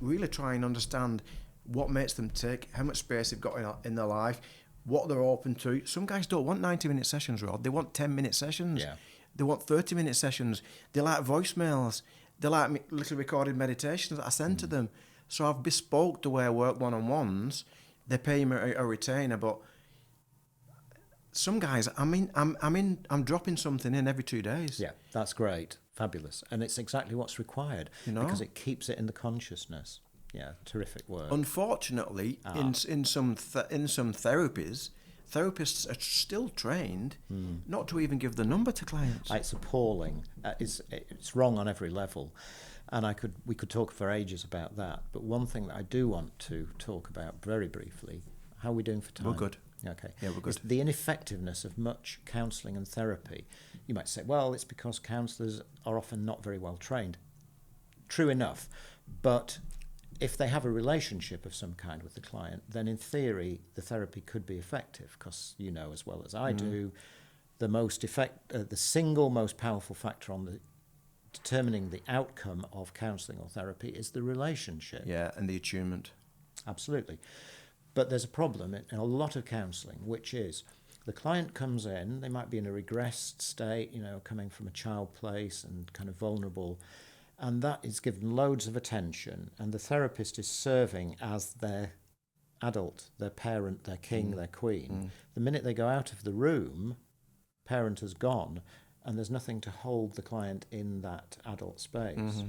really try and understand what makes them tick, how much space they've got in their life, what they're open to. Some guys don't want 90-minute sessions, Rod. They want 10-minute sessions. Yeah. They want 30-minute sessions. They like voicemails. They like little recorded meditations that I send to them. So I've bespoke the way I work one-on-ones. They pay me a retainer, but some guys, I'm dropping something in every 2 days. Yeah, that's great. Fabulous. And it's exactly what's required, because it keeps it in the consciousness. Yeah, terrific work. Unfortunately, in some therapies, therapists are still trained not to even give the number to clients. It's appalling. It's wrong on every level, and we could talk for ages about that. But one thing that I do want to talk about very briefly: how are we doing for time? We're good. Okay. Yeah, we're good. It's the ineffectiveness of much counselling and therapy. You might say, well, it's because counsellors are often not very well trained. True enough, but if they have a relationship of some kind with the client, then in theory the therapy could be effective, because you know as well as I do, the single most powerful factor on determining the outcome of counselling or therapy is the relationship. Yeah, and the attunement. Absolutely. But there's a problem in a lot of counselling, which is the client comes in, they might be in a regressed state, coming from a child place and kind of vulnerable, and that is given loads of attention, and the therapist is serving as their adult, their parent, their king, their queen. The minute they go out of the room, parent has gone, and there's nothing to hold the client in that adult space.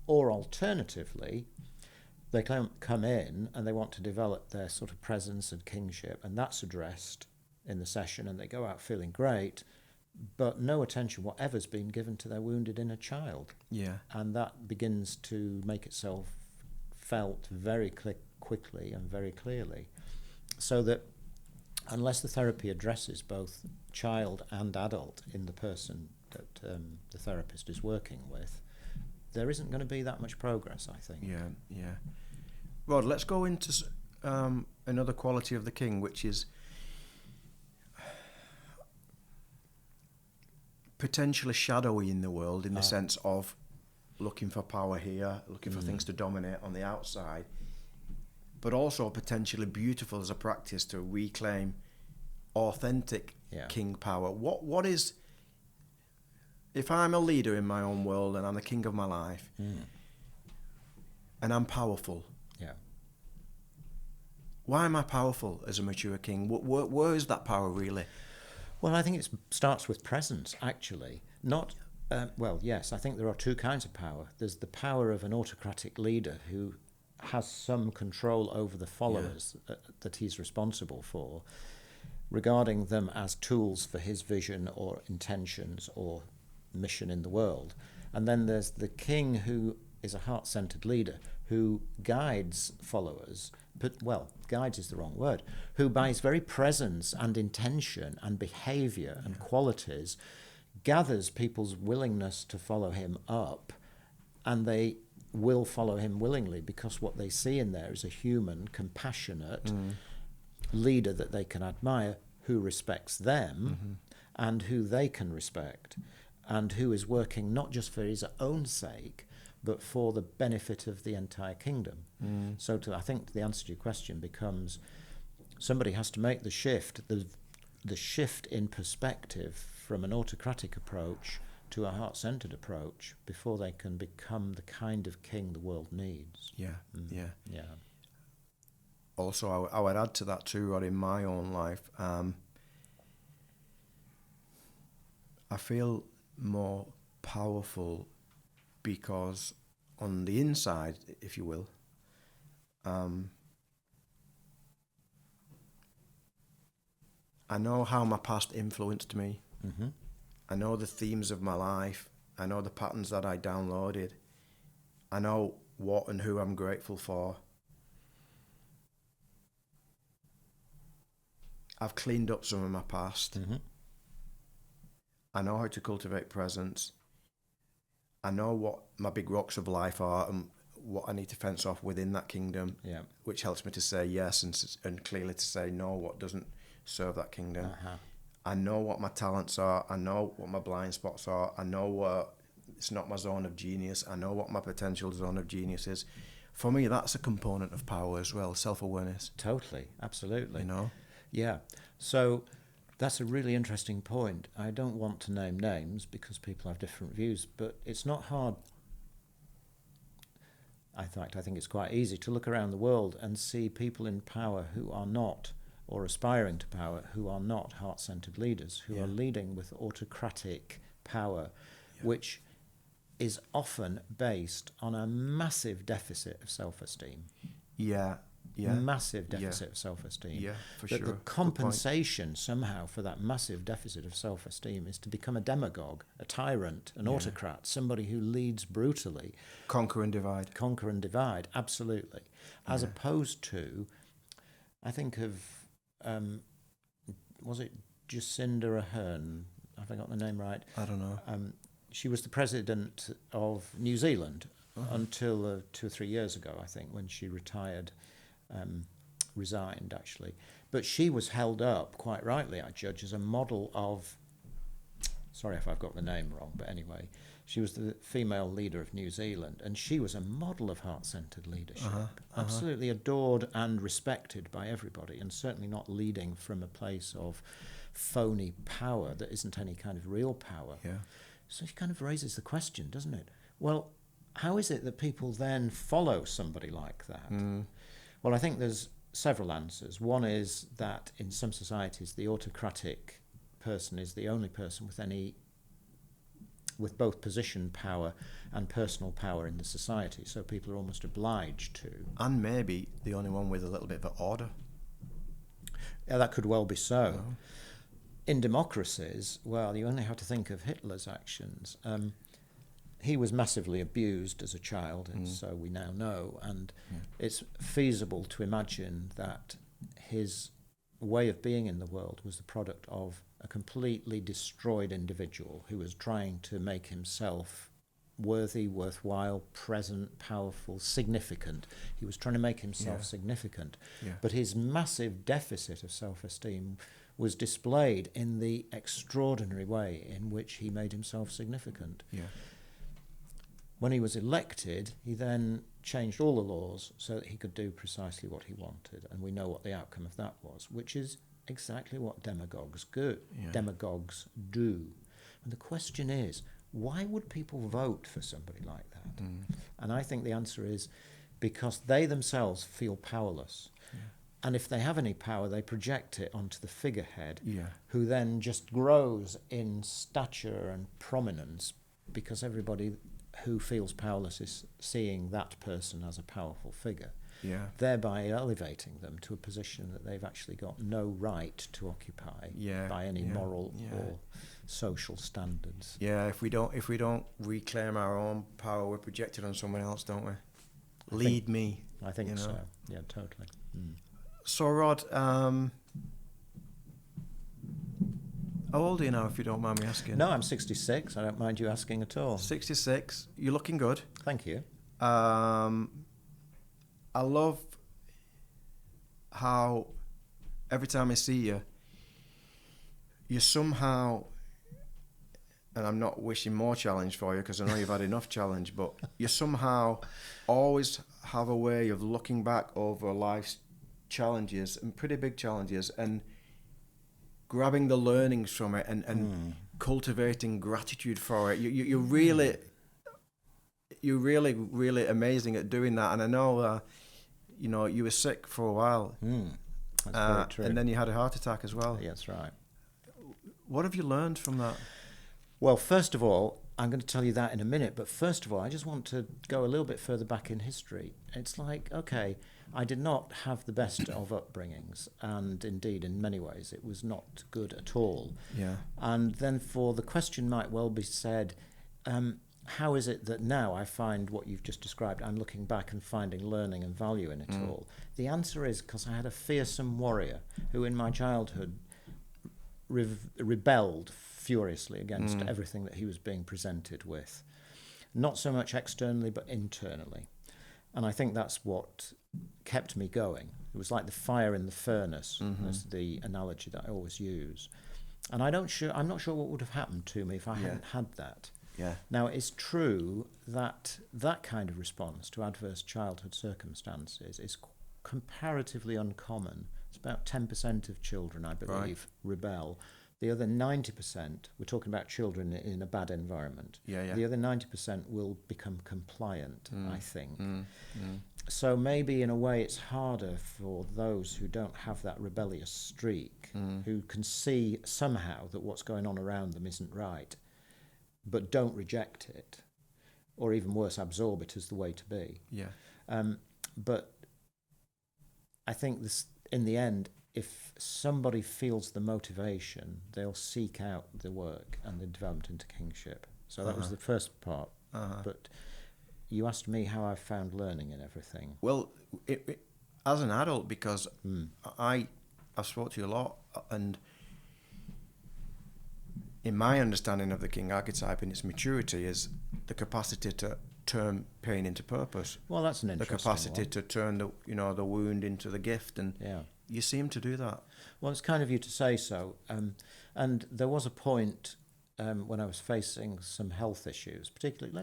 Or alternatively, they come in and they want to develop their sort of presence and kingship, and that's addressed in the session, and they go out feeling great, but no attention whatever's been given to their wounded inner child. Yeah. And that begins to make itself felt very quickly and very clearly. So that unless the therapy addresses both child and adult in the person that the therapist is working with, there isn't going to be that much progress, I think. Yeah, yeah. Rod, let's go into another quality of the king, which is potentially shadowy in the world, in the sense of looking for power here, looking for things to dominate on the outside, but also potentially beautiful as a practice to reclaim authentic Yeah. king power. What is, if I'm a leader in my own world and I'm the king of my life, and I'm powerful, Yeah. why am I powerful as a mature king? Where is that power really? Well, I think it starts with presence, actually. Not, well, yes, I think there are two kinds of power. There's the power of an autocratic leader who has some control over the followers that he's responsible for, regarding them as tools for his vision or intentions or mission in the world. And then there's the king who is a heart-centered leader who guides followers, but, well, guides is the wrong word, who by his very presence and intention and behavior and qualities gathers people's willingness to follow him up, and they will follow him willingly because what they see in there is a human, compassionate leader that they can admire, who respects them and who they can respect, and who is working not just for his own sake but for the benefit of the entire kingdom. So I think the answer to your question becomes somebody has to make the shift, the shift in perspective from an autocratic approach to a heart-centered approach before they can become the kind of king the world needs. Yeah. Yeah. Also, I would add to that too, Rod, in my own life, I feel more powerful because on the inside, if you will, I know how my past influenced me. I know the themes of my life. I know the patterns that I downloaded. I know what and who I'm grateful for. I've cleaned up some of my past. I know how to cultivate presence. I know what my big rocks of life are and what I need to fence off within that kingdom, which helps me to say yes and clearly to say no, what doesn't serve that kingdom. I know what my talents are. I know what my blind spots are. I know what it's not my zone of genius. I know what my potential zone of genius is. For me, that's a component of power as well, self-awareness. Totally, absolutely. You know? Yeah. So that's a really interesting point. I don't want to name names because people have different views, but it's not hard. In fact, I think it's quite easy to look around the world and see people in power who are not, or aspiring to power, who are not heart-centered leaders, who are leading with autocratic power, which is often based on a massive deficit of self-esteem. Massive deficit of self-esteem. For that sure. The compensation somehow for that massive deficit of self-esteem is to become a demagogue, a tyrant, an autocrat, somebody who leads brutally. Conquer and divide. Conquer and divide, absolutely. As opposed to, I think of, was it Jacinda Ardern? Have I got the name right? I don't know. She was the president of New Zealand until 2 or 3 years ago, I think, when she retired. Resigned actually, but she was held up quite rightly, I judge, as a model of, sorry if I've got the name wrong, but anyway, she was the female leader of New Zealand, and she was a model of heart-centered leadership, absolutely adored and respected by everybody, and certainly not leading from a place of phony power that isn't any kind of real power. So it kind of raises the question, doesn't it? Well, how is it that people then follow somebody like that? Well, I think there's several answers. One is that in some societies, the autocratic person is the only person with both position power and personal power in the society. So people are almost obliged to. And maybe the only one with a little bit of order. Yeah, that could well be so. In democracies, well, you only have to think of Hitler's actions. He was massively abused as a child, and so we now know, and it's feasible to imagine that his way of being in the world was the product of a completely destroyed individual who was trying to make himself worthy, worthwhile, present, powerful, significant. He was trying to make himself significant. But his massive deficit of self-esteem was displayed in the extraordinary way in which he made himself significant. When he was elected, he then changed all the laws so that he could do precisely what he wanted, and we know what the outcome of that was, which is exactly what demagogues do. And the question is, why would people vote for somebody like that? And I think the answer is because they themselves feel powerless. And if they have any power, they project it onto the figurehead, who then just grows in stature and prominence because everybody who feels powerless is seeing that person as a powerful figure, thereby elevating them to a position that they've actually got no right to occupy by any moral or social standards. Yeah, if we don't reclaim our own power, we're projected on someone else, don't we? Lead me. I think so. Yeah, totally. So, Rod, how old are you now, if you don't mind me asking? No, I'm 66. I don't mind you asking at all. 66. You're looking good. Thank you. I love how every time I see you, you somehow, and I'm not wishing more challenge for you because I know you've had enough challenge, but you somehow always have a way of looking back over life's challenges, and pretty big challenges, and grabbing the learnings from it and cultivating gratitude for it. You're really amazing at doing that. And I know you were sick for a while, That's very true. and then you had a heart attack as well. Yeah, that's right. What have you learned from that? Well, first of all, I'm going to tell you that in a minute, but first of all, I just want to go a little bit further back in history. It's like, okay, I did not have the best of upbringings, and indeed, in many ways, it was not good at all. Yeah. And then the question might well be said, how is it that now I find what you've just described, I'm looking back and finding learning and value in it all? The answer is because I had a fearsome warrior who in my childhood rebelled furiously against everything that he was being presented with. Not so much externally, but internally. And I think that's what kept me going. It was like the fire in the furnace, is the analogy that I always use. And I'm not sure what would have happened to me if I hadn't had that. Yeah. Now, it's true that that kind of response to adverse childhood circumstances is comparatively uncommon. It's about 10% of children, I believe, rebel. The other 90%, we're talking about children in a bad environment. The other 90% will become compliant, I think. So maybe in a way it's harder for those who don't have that rebellious streak, who can see somehow that what's going on around them isn't right, but don't reject it, or even worse, absorb it as the way to be. But I think this, in the end, if somebody feels the motivation, they'll seek out the work and the development into kingship. So that was the first part. But you asked me how I found learning in everything. Well, as an adult, because I've spoke to you a lot, and in my understanding of the king archetype and its maturity is the capacity to turn pain into purpose. Well, that's an interesting The capacity one. to turn the wound into the gift, and you seem to do that. Well, it's kind of you to say so. And there was a point when I was facing some health issues, particularly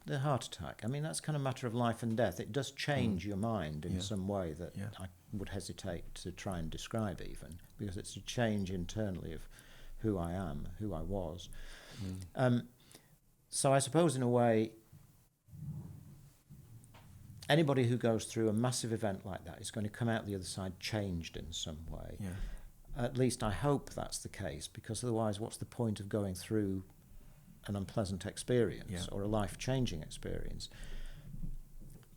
the heart attack. I mean, that's kind of a matter of life and death. It does change your mind in some way that I would hesitate to try and describe even, because it's a change internally of who I am, who I was. So I suppose in a way, anybody who goes through a massive event like that is going to come out the other side changed in some way. At least I hope that's the case, because otherwise what's the point of going through an unpleasant experience or a life-changing experience?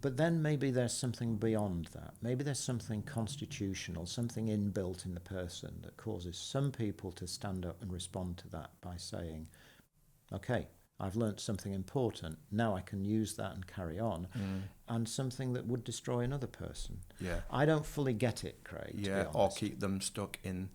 But then maybe there's something beyond that. Maybe there's something constitutional, something inbuilt in the person that causes some people to stand up and respond to that by saying, okay, I've learnt something important, now I can use that and carry on, and something that would destroy another person. I don't fully get it, Craig, to be honest. Or keep them stuck in,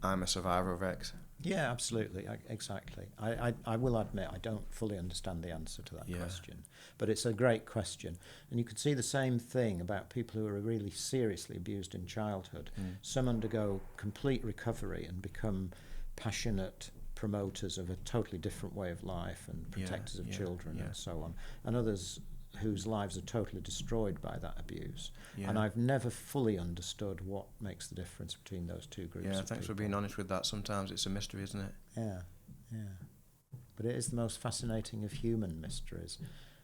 I'm a survivor of X. Yeah, absolutely, exactly. I will admit I don't fully understand the answer to that question, but it's a great question. And you could see the same thing about people who are really seriously abused in childhood. Some undergo complete recovery and become passionate promoters of a totally different way of life and protectors of children and so on. And others whose lives are totally destroyed by that abuse. Yeah. And I've never fully understood what makes the difference between those two groups. Yeah, of thanks for people. being honest with that. Sometimes it's a mystery, isn't it? Yeah, yeah. But it is the most fascinating of human mysteries.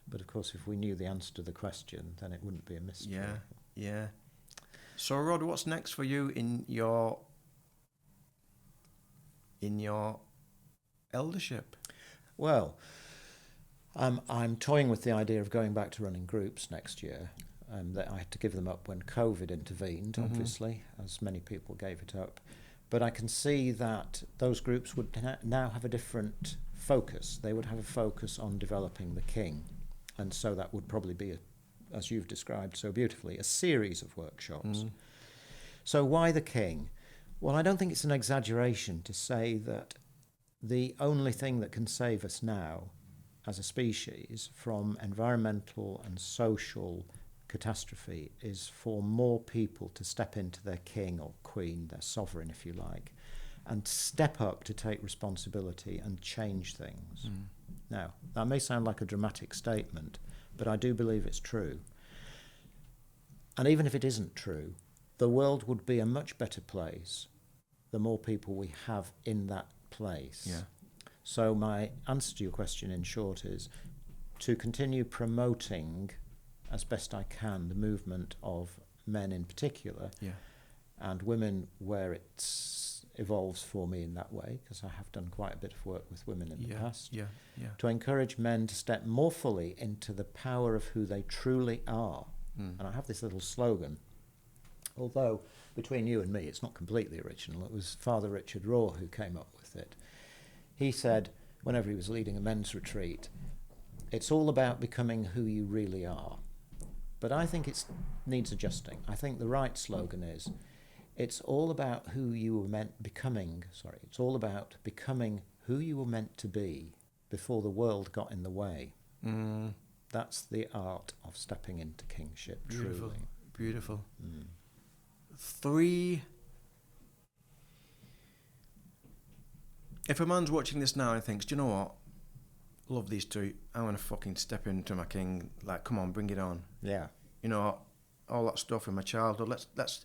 But of course, if we knew the answer to the question, then it wouldn't be a mystery. Yeah, yeah. So, Rod, what's next for you in your eldership? Well, I'm toying with the idea of going back to running groups next year. That I had to give them up when COVID intervened, obviously, as many people gave it up. But I can see that those groups would now have a different focus. They would have a focus on developing the king. And so that would probably be, as you've described so beautifully, a series of workshops. So why the king? Well, I don't think it's an exaggeration to say that the only thing that can save us now as a species from environmental and social catastrophe is for more people to step into their king or queen, their sovereign, if you like, and step up to take responsibility and change things. Now, that may sound like a dramatic statement, but I do believe it's true. And even if it isn't true, the world would be a much better place the more people we have in that place. Yeah. So my answer to your question, in short, is to continue promoting as best I can the movement of men in particular, and women where it evolves for me in that way, because I have done quite a bit of work with women in the past, to encourage men to step more fully into the power of who they truly are. And I have this little slogan, although between you and me it's not completely original. It was Father Richard Rohr who came up with it. He said, whenever he was leading a men's retreat, it's all about becoming who you really are. But I think it needs adjusting. I think the right slogan is, it's all about who you were it's all about becoming who you were meant to be before the world got in the way. That's the art of stepping into kingship, Beautiful. truly. Beautiful. 3. If a man's watching this now and thinks, do you know what? Love these two. I want to fucking step into my king. Like, come on, bring it on. Yeah. You know, all that stuff in my childhood. Let's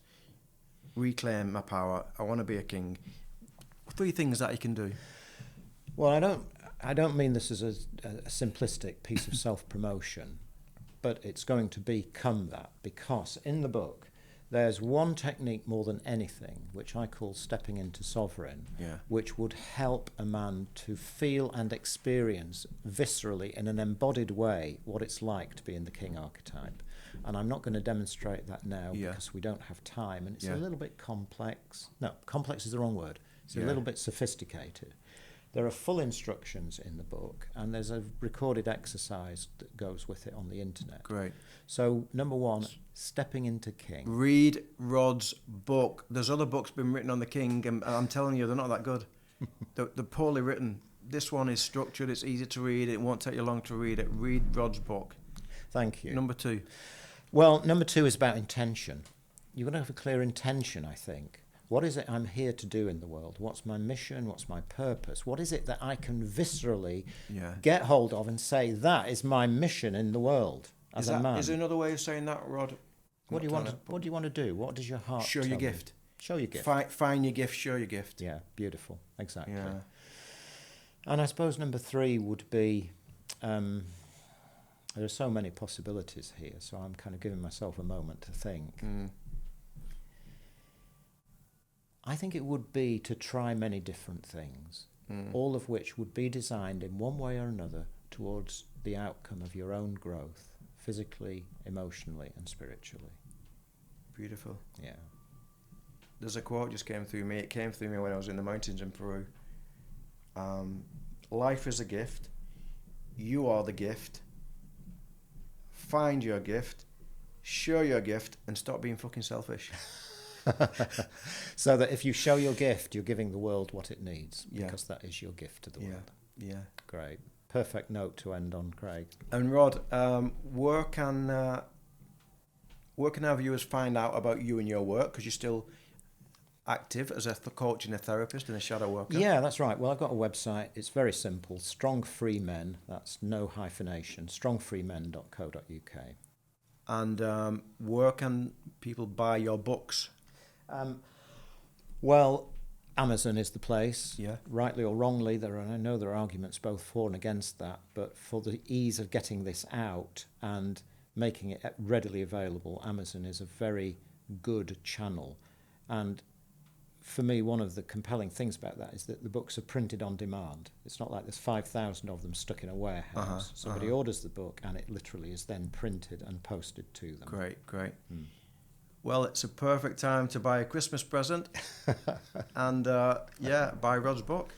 reclaim my power. I want to be a king. 3 things that you can do. Well, I don't mean this as a simplistic piece of self-promotion, but it's going to become that, because in the book there's one technique more than anything, which I call stepping into sovereign, which would help a man to feel and experience viscerally in an embodied way what it's like to be in the king archetype. And I'm not going to demonstrate that now because we don't have time, and it's a little bit complex. No, complex is the wrong word. It's a little bit sophisticated. There are full instructions in the book, and there's a recorded exercise that goes with it on the internet. Great. So, number 1, stepping into king. Read Rod's book. There's other books been written on the king, and I'm telling you, they're not that good. They're poorly written. This one is structured, it's easy to read, it won't take you long to read it. Read Rod's book. Thank you. Number 2. Well, number 2 is about intention. You've got to have a clear intention, I think. What is it I'm here to do in the world? What's my mission? What's my purpose? What is it that I can viscerally get hold of and say, that is my mission in the world as a man? Is there another way of saying that, Rod? What do you want to do? What does your heart show your gift? Show your gift. Find your gift, show your gift. Yeah, beautiful. Exactly. Yeah. And I suppose number 3 would be, there are so many possibilities here, so I'm kind of giving myself a moment to think. I think it would be to try many different things, all of which would be designed in one way or another towards the outcome of your own growth, physically, emotionally, and spiritually. Beautiful. Yeah. There's a quote just came through me. It came through me when I was in the mountains in Peru. Life is a gift. You are the gift. Find your gift. Show your gift, and stop being fucking selfish. So that if you show your gift, you're giving the world what it needs, because that is your gift to the world. Yeah. Great. Perfect note to end on, Craig. And Rod, where can our viewers find out about you and your work? Because you're still active as a coach and a therapist and a shadow worker. Yeah, that's right. Well, I've got a website. It's very simple. Strong Free Men. That's no hyphenation. strongfreemen.co.uk. And where can people buy your books? Well, Amazon is the place. Yeah. Rightly or wrongly, I know there are arguments both for and against that, but for the ease of getting this out and making it readily available, Amazon is a very good channel. And for me, one of the compelling things about that is that the books are printed on demand. It's not like there's 5,000 of them stuck in a warehouse. Somebody orders the book and it literally is then printed and posted to them. Great. Well, it's a perfect time to buy a Christmas present and, buy Rod's book.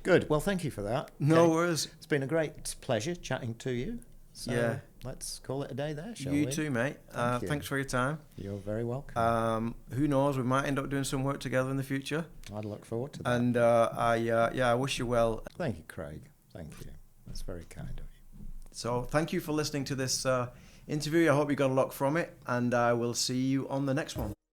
Good. Well, thank you for that. No worries. It's been a great pleasure chatting to you. So let's call it a day there, shall we? You too, mate. Thanks for your time. You're very welcome. Who knows? We might end up doing some work together in the future. I'd look forward to that. And I wish you well. Thank you, Craig. Thank you. That's very kind of you. So thank you for listening to this interview. I hope you got a lot from it, and I will see you on the next one.